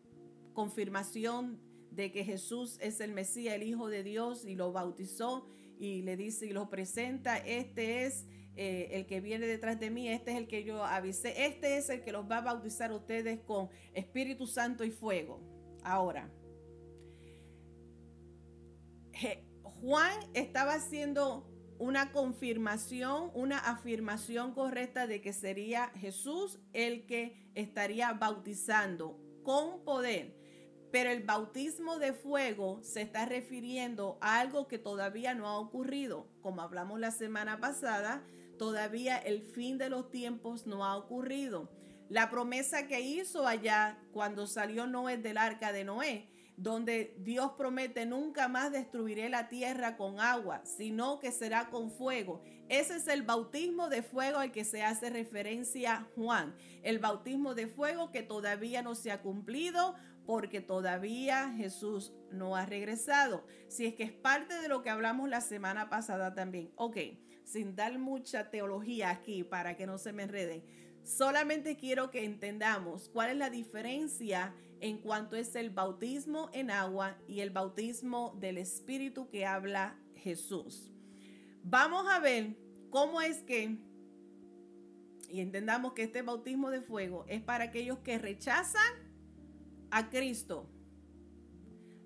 confirmación de que Jesús es el Mesías, el Hijo de Dios, y lo bautizó y le dice y lo presenta: este es el que viene detrás de mí, este es el que yo avisé, este es el que los va a bautizar a ustedes con Espíritu Santo y fuego. Ahora, Juan estaba haciendo una confirmación, una afirmación correcta de que sería Jesús el que estaría bautizando con poder. Pero el bautismo de fuego se está refiriendo a algo que todavía no ha ocurrido. Como hablamos la semana pasada, todavía el fin de los tiempos no ha ocurrido. La promesa que hizo allá cuando salió Noé del arca de Noé, donde Dios promete: nunca más destruiré la tierra con agua, sino que será con fuego. Ese es el bautismo de fuego al que se hace referencia Juan. El bautismo de fuego que todavía no se ha cumplido porque todavía Jesús no ha regresado. Si es que es parte de lo que hablamos la semana pasada también. Ok, sin dar mucha teología aquí para que no se me enreden. Solamente quiero que entendamos cuál es la diferencia en cuanto es el bautismo en agua y el bautismo del Espíritu que habla Jesús. Vamos a ver cómo es que, y entendamos que este bautismo de fuego es para aquellos que rechazan a Cristo.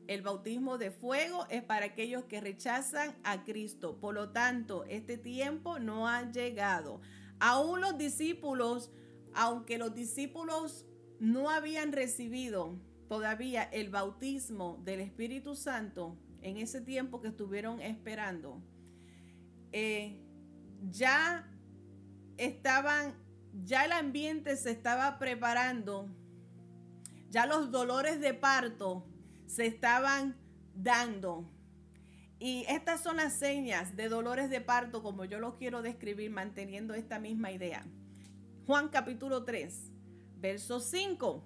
El bautismo de fuego es para aquellos que rechazan a Cristo. Por lo tanto, este tiempo no ha llegado. Aún los discípulos, aunque los discípulos no habían recibido todavía el bautismo del Espíritu Santo en ese tiempo que estuvieron esperando, ya el ambiente se estaba preparando, ya los dolores de parto se estaban dando. Y estas son las señas de dolores de parto, como yo los quiero describir, manteniendo esta misma idea. Juan capítulo 3, verso 5.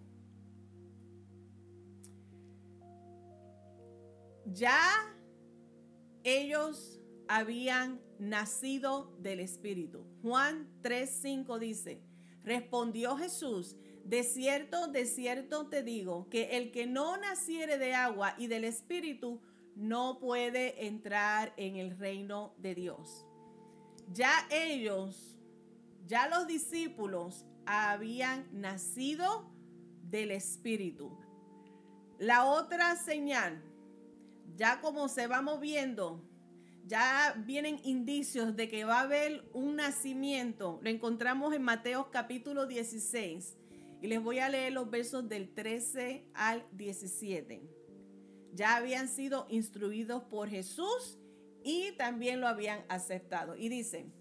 Ya ellos habían nacido del Espíritu. Juan 3:5 dice: respondió Jesús: de cierto te digo, que el que no naciere de agua y del Espíritu no puede entrar en el reino de Dios. Ya los discípulos habían nacido del Espíritu. La otra señal, ya como se va moviendo, ya vienen indicios de que va a haber un nacimiento. Lo encontramos en Mateo capítulo 16 y les voy a leer los versos del 13 al 17. Ya habían sido instruidos por Jesús y también lo habían aceptado. Y dice: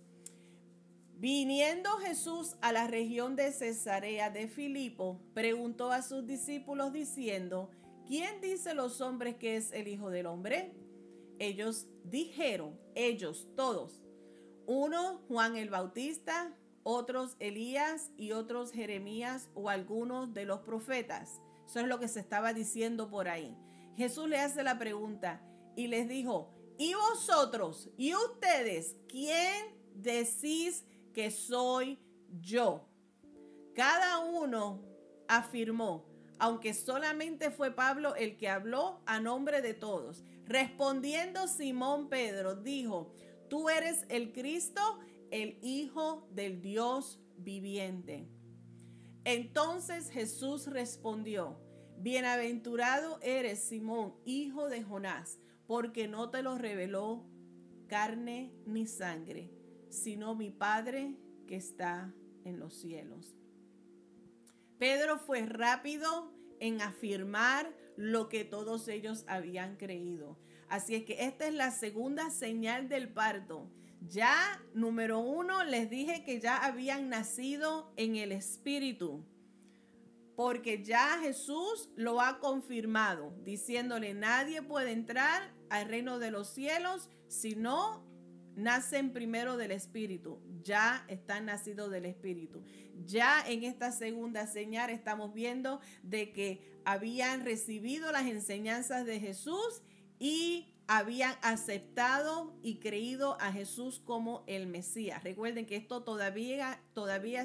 viniendo Jesús a la región de Cesarea de Filipo, preguntó a sus discípulos diciendo: ¿quién dice los hombres que es el Hijo del Hombre? Ellos dijeron, todos, uno Juan el Bautista, otros Elías y otros Jeremías o algunos de los profetas. Eso es lo que se estaba diciendo por ahí. Jesús le hace la pregunta y les dijo: ¿y vosotros? ¿Y ustedes? ¿Quién decís que soy yo? Cada uno afirmó, aunque solamente fue Pablo el que habló a nombre de todos. Respondiendo Simón Pedro, dijo: tú eres el Cristo, el Hijo del Dios viviente. Entonces Jesús respondió: bienaventurado eres, Simón, hijo de Jonás, porque no te lo reveló carne ni sangre, sino mi Padre que está en los cielos. Pedro fue rápido en afirmar lo que todos ellos habían creído. Así es que esta es la segunda señal del parto. Ya, número 1, les dije que ya habían nacido en el Espíritu, porque ya Jesús lo ha confirmado, diciéndole: nadie puede entrar al reino de los cielos si no nacen primero del Espíritu. Ya están nacidos del Espíritu. Ya en esta segunda señal estamos viendo de que habían recibido las enseñanzas de Jesús y habían aceptado y creído a Jesús como el Mesías. Recuerden que esto todavía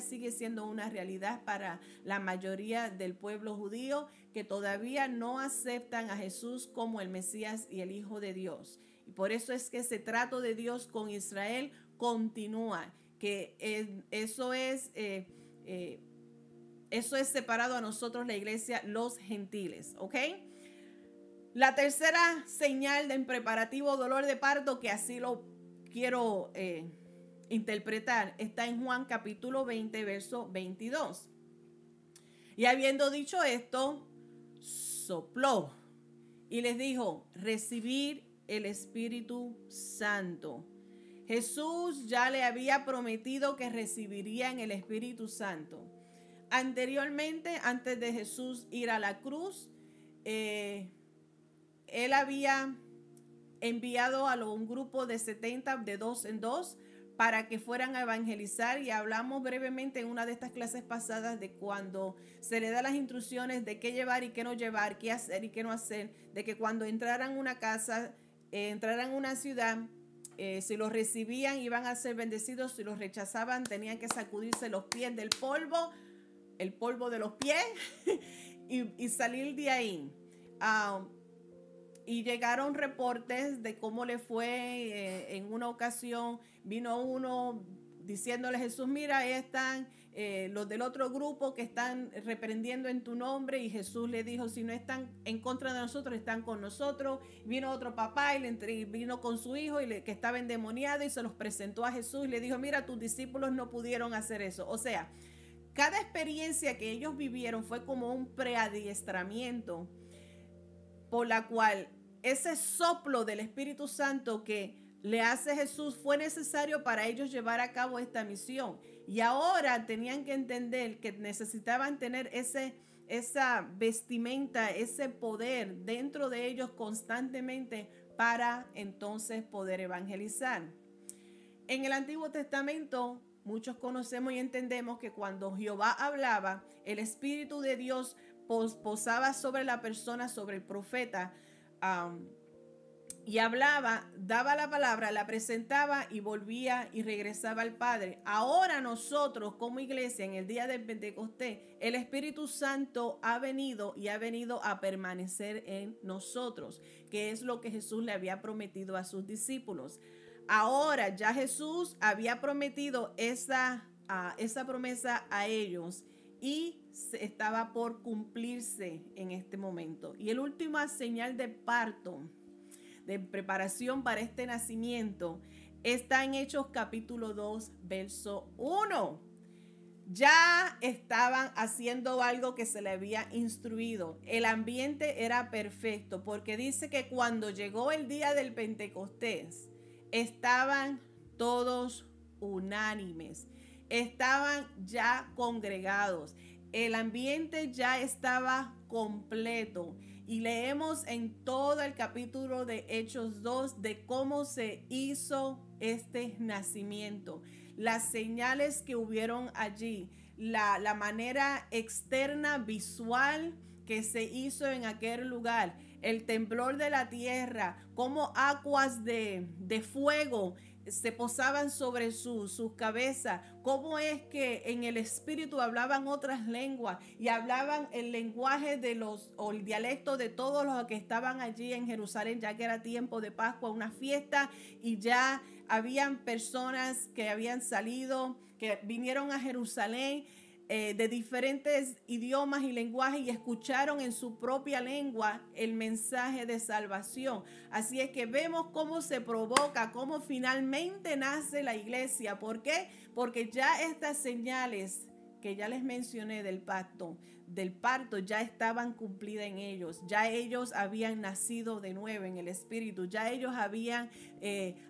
sigue siendo una realidad para la mayoría del pueblo judío, que todavía no aceptan a Jesús como el Mesías y el Hijo de Dios. Y por eso es que ese trato de Dios con Israel continúa, que eso es separado a nosotros, la iglesia, los gentiles, ¿ok? La tercera señal de preparativo dolor de parto, que así lo quiero interpretar, está en Juan capítulo 20, verso 22. Y habiendo dicho esto, sopló y les dijo, recibir el Espíritu Santo. Jesús ya le había prometido que recibirían el Espíritu Santo. Anteriormente, antes de Jesús ir a la cruz, él había enviado a un grupo de 70 de 2 en 2 para que fueran a evangelizar, y hablamos brevemente en una de estas clases pasadas de cuando se le da las instrucciones de qué llevar y qué no llevar, qué hacer y qué no hacer, de que cuando entraran a una casa, entraran a una ciudad, si los recibían iban a ser bendecidos, si los rechazaban tenían que sacudirse los pies del polvo, el polvo de los pies y salir de ahí. Y llegaron reportes de cómo le fue. En una ocasión vino uno diciéndole a Jesús, mira, ahí están los del otro grupo que están reprendiendo en tu nombre, y Jesús le dijo, si no están en contra de nosotros, están con nosotros. Vino otro papá y vino con su hijo que estaba endemoniado, y se los presentó a Jesús y le dijo, mira, tus discípulos no pudieron hacer eso. O sea, cada experiencia que ellos vivieron fue como un preadiestramiento por la cual ese soplo del Espíritu Santo que le hace Jesús fue necesario para ellos llevar a cabo esta misión. Y ahora tenían que entender que necesitaban tener esa vestimenta, ese poder dentro de ellos constantemente para entonces poder evangelizar. En el Antiguo Testamento, muchos conocemos y entendemos que cuando Jehová hablaba, el Espíritu de Dios posaba sobre la persona, sobre el profeta, y hablaba, daba la palabra, la presentaba y volvía y regresaba al Padre. Ahora nosotros como iglesia, en el día del Pentecostés, el Espíritu Santo ha venido a permanecer en nosotros, que es lo que Jesús le había prometido a sus discípulos. Ahora ya Jesús había prometido esa promesa a ellos, y estaba por cumplirse en este momento. Y la última señal de parto, de preparación para este nacimiento, está en Hechos capítulo 2, verso 1. Ya estaban haciendo algo que se le había instruido. El ambiente era perfecto, porque dice que cuando llegó el día del Pentecostés, estaban todos unánimes, estaban ya congregados, el ambiente ya estaba completo. Y leemos en todo el capítulo de Hechos 2 de cómo se hizo este nacimiento, las señales que hubieron allí, la manera externa visual que se hizo en aquel lugar, el temblor de la tierra, cómo aguas de fuego se posaban sobre sus cabezas, cómo es que en el espíritu hablaban otras lenguas y hablaban el lenguaje o el dialecto de todos los que estaban allí en Jerusalén, ya que era tiempo de Pascua, una fiesta, y ya habían personas que habían salido, que vinieron a Jerusalén de diferentes idiomas y lenguajes, y escucharon en su propia lengua el mensaje de salvación. Así es que vemos cómo se provoca, cómo finalmente nace la iglesia. ¿Por qué? Porque ya estas señales que ya les mencioné del parto ya estaban cumplidas en ellos. Ya ellos habían nacido de nuevo en el Espíritu. Ya ellos habían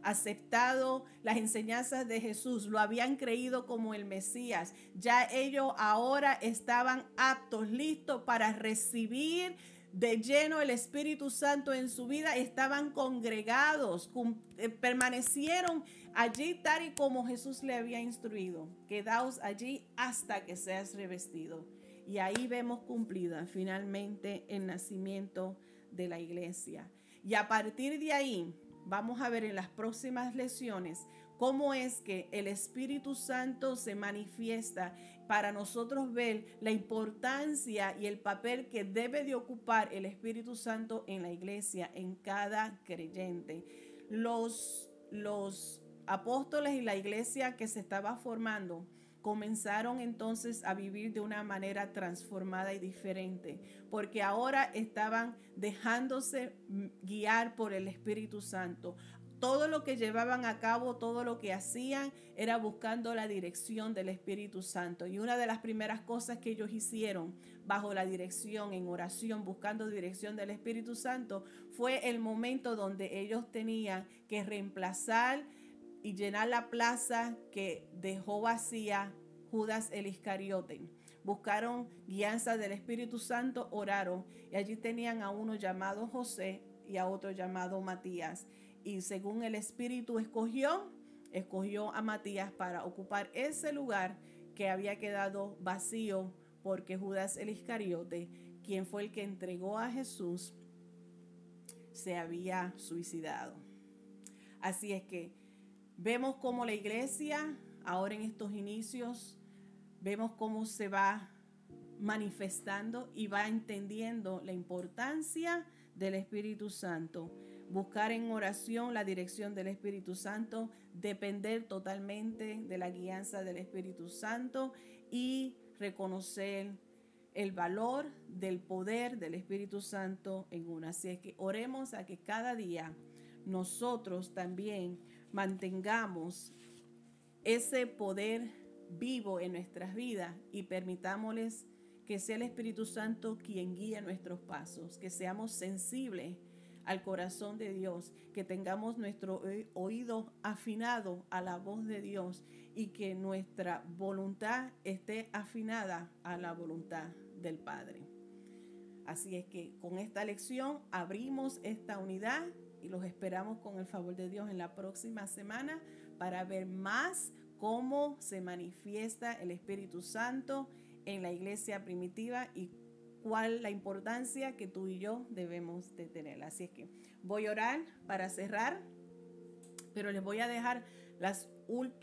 aceptado las enseñanzas de Jesús. Lo habían creído como el Mesías. Ya ellos ahora estaban aptos, listos para recibir de lleno el Espíritu Santo en su vida. Estaban congregados, permanecieron allí tal y como Jesús le había instruido. Quedaos allí hasta que seas revestido. Y ahí vemos cumplida finalmente el nacimiento de la iglesia. Y a partir de ahí vamos a ver en las próximas lecciones cómo es que el Espíritu Santo se manifiesta para nosotros ver la importancia y el papel que debe de ocupar el Espíritu Santo en la iglesia, en cada creyente. Los apóstoles y la iglesia que se estaba formando comenzaron entonces a vivir de una manera transformada y diferente, porque ahora estaban dejándose guiar por el Espíritu Santo. Todo lo que llevaban a cabo, todo lo que hacían era buscando la dirección del Espíritu Santo. Y una de las primeras cosas que ellos hicieron bajo la dirección, en oración, buscando dirección del Espíritu Santo, fue el momento donde ellos tenían que reemplazar y llenar la plaza que dejó vacía Judas el Iscariote. Buscaron guianza del Espíritu Santo, oraron y allí tenían a uno llamado José y a otro llamado Matías. Y según el Espíritu escogió a Matías para ocupar ese lugar que había quedado vacío porque Judas el Iscariote, quien fue el que entregó a Jesús, se había suicidado. Así es que vemos cómo la iglesia, ahora en estos inicios, vemos cómo se va manifestando y va entendiendo la importancia del Espíritu Santo. Buscar en oración la dirección del Espíritu Santo, depender totalmente de la guianza del Espíritu Santo y reconocer el valor del poder del Espíritu Santo en uno. Así es que oremos a que cada día nosotros también mantengamos ese poder vivo en nuestras vidas y permitámosles que sea el Espíritu Santo quien guíe nuestros pasos, que seamos sensibles al corazón de Dios, que tengamos nuestro oído afinado a la voz de Dios y que nuestra voluntad esté afinada a la voluntad del Padre. Así es que con esta lección abrimos esta unidad y los esperamos con el favor de Dios en la próxima semana para ver más cómo se manifiesta el Espíritu Santo en la iglesia primitiva y cuál la importancia que tú y yo debemos de tener. Así es que voy a orar para cerrar, pero les voy a dejar las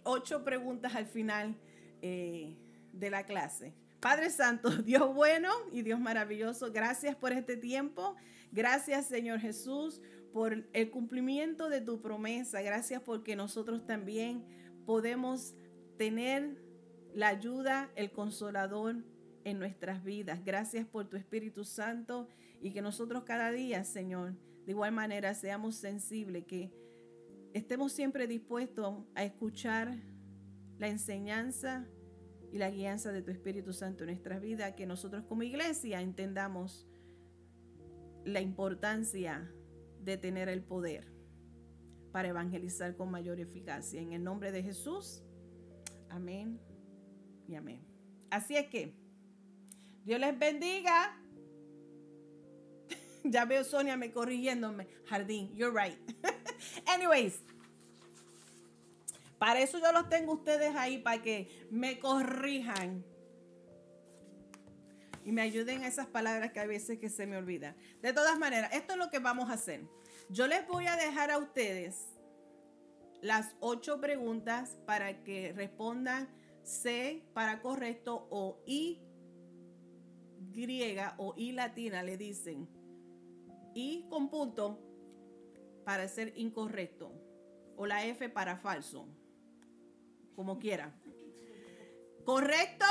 8 preguntas al final de la clase. Padre Santo, Dios bueno y Dios maravilloso, gracias por este tiempo. Gracias, Señor Jesús, por el cumplimiento de tu promesa. Gracias porque nosotros también podemos tener la ayuda, el consolador en nuestras vidas. Gracias por tu Espíritu Santo y que nosotros cada día, Señor, de igual manera seamos sensibles, que estemos siempre dispuestos a escuchar la enseñanza y la guianza de tu Espíritu Santo en nuestras vidas, que nosotros como iglesia entendamos la importancia de tener el poder para evangelizar con mayor eficacia. En el nombre de Jesús, amén y amén. Así es que Dios les bendiga. Ya veo Sonia me corrigiéndome. Jardín, you're right. Anyways, para eso yo los tengo ustedes ahí, para que me corrijan y me ayuden a esas palabras que a veces que se me olvidan. De todas maneras, esto es lo que vamos a hacer. Yo les voy a dejar a ustedes las 8 preguntas para que respondan C para correcto o I griega o I latina, le dicen. I con punto para ser incorrecto o la F para falso, como quiera. Correcto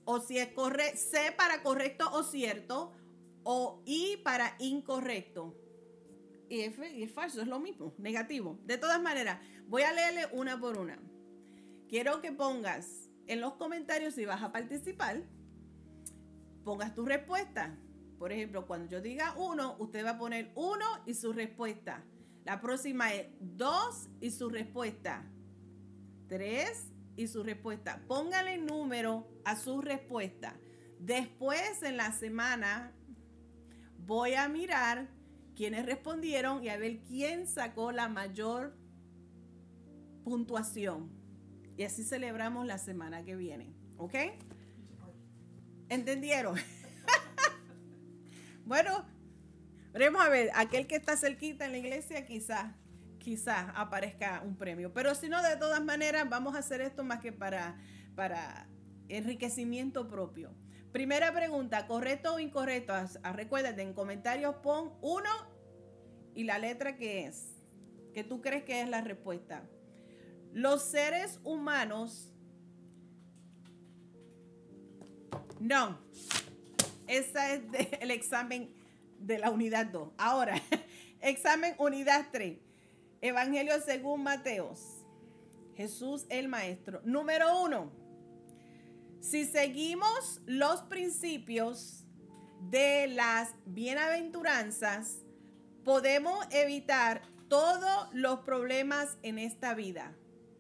o si es correcto, C para correcto o cierto o I para incorrecto. Y F y falso es lo mismo, negativo. De todas maneras, voy a leerle una por una. Quiero que pongas en los comentarios, si vas a participar, pongas tu respuesta. Por ejemplo, cuando yo diga 1, usted va a poner 1 y su respuesta. La próxima es 2 y su respuesta. 3 y su respuesta. Póngale número a su respuesta. Después, en la semana, voy a mirar quiénes respondieron y a ver quién sacó la mayor puntuación. Y así celebramos la semana que viene. ¿Ok? ¿Entendieron? Bueno, veremos a ver. Aquel que está cerquita en la iglesia quizás aparezca un premio. Pero si no, de todas maneras, vamos a hacer esto más que para enriquecimiento propio. Primera pregunta, ¿correcto o incorrecto? Recuérdate, en comentarios pon 1 y la letra que es, que tú crees que es la respuesta. Los seres humanos, no, ese es el examen de la unidad 2. Ahora, Examen unidad 3. Evangelio según Mateos. Jesús el Maestro. Número 1. Si seguimos los principios de las bienaventuranzas, podemos evitar todos los problemas en esta vida.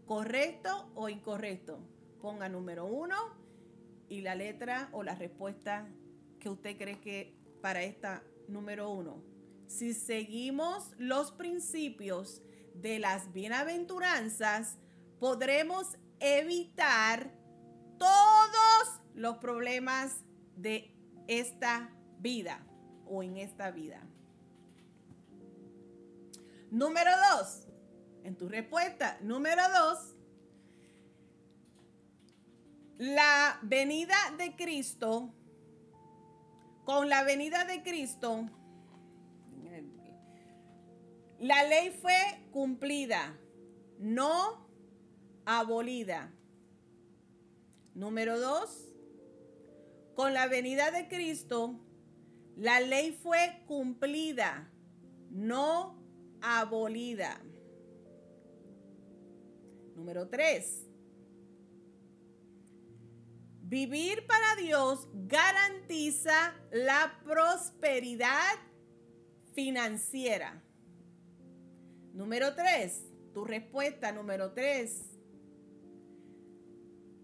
¿Correcto o incorrecto? Ponga número 1 y la letra o la respuesta que usted cree que para esta número 1. Si seguimos los principios de las bienaventuranzas, podremos evitar todos los problemas de esta vida o en esta vida. Número 2. En tu respuesta, número 2. La venida de Cristo, con la venida de Cristo, la ley fue cumplida, no abolida. Número 2. Con la venida de Cristo, la ley fue cumplida, no abolida. Número 3. Vivir para Dios garantiza la prosperidad financiera. Número 3. Tu respuesta número 3.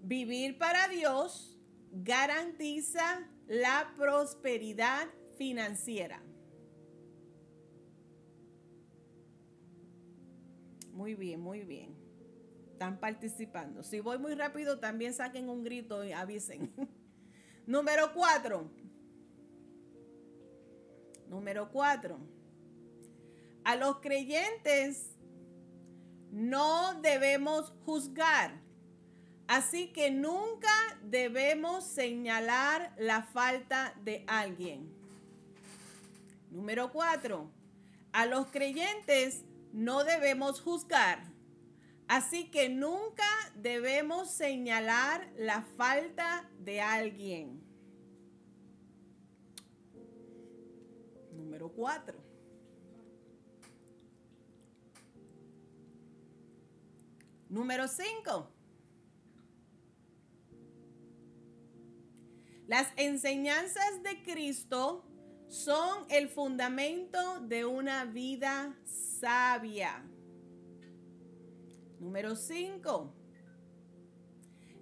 Vivir para Dios garantiza la prosperidad financiera. Muy bien, muy bien. Están participando. Si voy muy rápido, también saquen un grito y avisen. Número 4. Número 4. A los creyentes no debemos juzgar. Así que nunca debemos señalar la falta de alguien. Número 4. A los creyentes no debemos juzgar. Así que nunca debemos señalar la falta de alguien. Número 4. Número 5. Las enseñanzas de Cristo son el fundamento de una vida sabia. Número 5.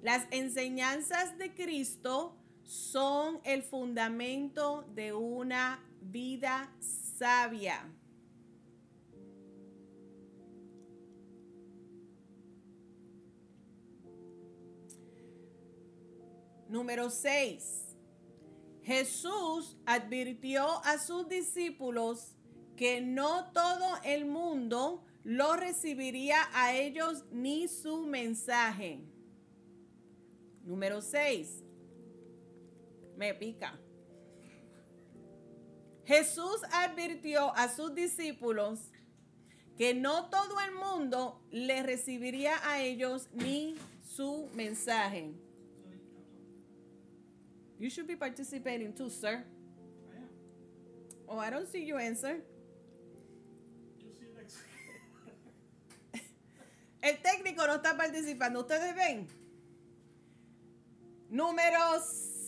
Las enseñanzas de Cristo son el fundamento de una vida sabia. Número 6. Jesús advirtió a sus discípulos que no todo el mundo lo recibiría a ellos ni su mensaje. Número 6. Me pica. Jesús advirtió a sus discípulos que no todo el mundo le recibiría a ellos ni su mensaje. You should be participating too, sir. I am. Oh, I don't see you answer. You'll see you next week. El técnico no está participando. ¿Ustedes ven? Número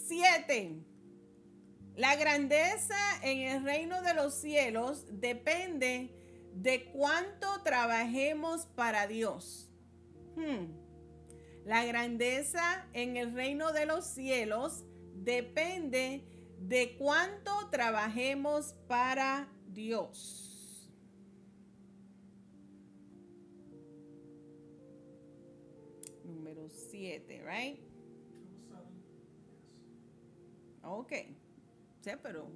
7. La grandeza en el reino de los cielos depende de cuánto trabajemos para Dios. La grandeza en el reino de los cielos depende de cuánto trabajemos para Dios. Número 7, right? Ok. Sí, pero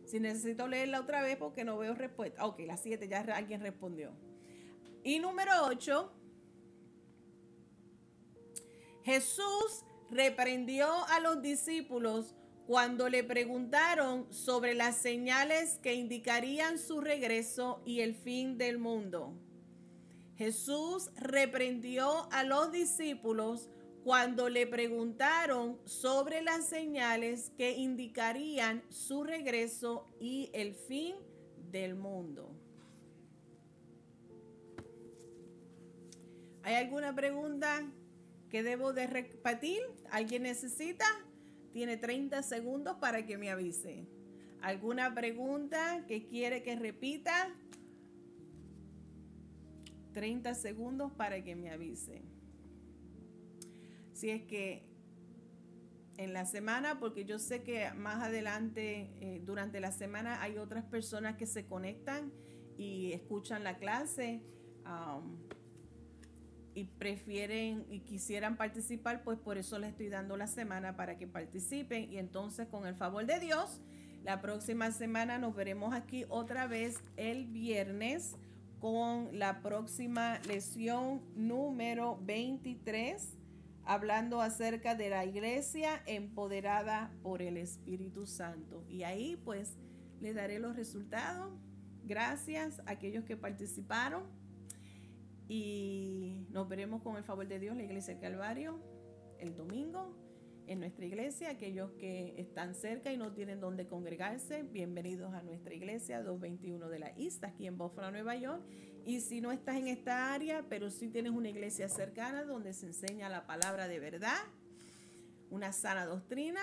si necesito leerla otra vez porque no veo respuesta. Ok, la 7 ya alguien respondió. Y número 8. Jesús reprendió a los discípulos cuando le preguntaron sobre las señales que indicarían su regreso y el fin del mundo. Jesús reprendió a los discípulos cuando le preguntaron sobre las señales que indicarían su regreso y el fin del mundo. ¿Hay alguna pregunta que debo de repetir? ¿Alguien necesita? Tiene 30 segundos para que me avise. ¿Alguna pregunta que quiere que repita? 30 segundos para que me avise. Si es que en la semana, porque yo sé que más adelante, durante la semana, hay otras personas que se conectan y escuchan la clase y prefieren y quisieran participar, pues por eso les estoy dando la semana para que participen. Y entonces, con el favor de Dios, la próxima semana nos veremos aquí otra vez el viernes con la próxima lección número 23. Hablando acerca de la iglesia empoderada por el Espíritu Santo. Y ahí pues les daré los resultados. Gracias a aquellos que participaron. Y nos veremos con el favor de Dios, la Iglesia del Calvario, el domingo en nuestra iglesia. Aquellos que están cerca y no tienen dónde congregarse, bienvenidos a nuestra iglesia 221 de la East, aquí en Buffalo, Nueva York. Y si no estás en esta área, pero sí tienes una iglesia cercana donde se enseña la palabra de verdad, una sana doctrina,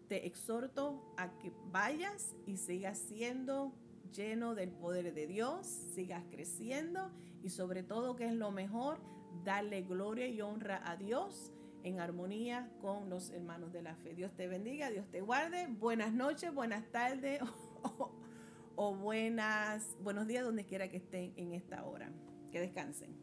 te exhorto a que vayas y sigas siendo lleno del poder de Dios, sigas creciendo y sobre todo, que es lo mejor, darle gloria y honra a Dios en armonía con los hermanos de la fe. Dios te bendiga, Dios te guarde. Buenas noches, buenas tardes o buenos días donde quiera que estén en esta hora. Que descansen.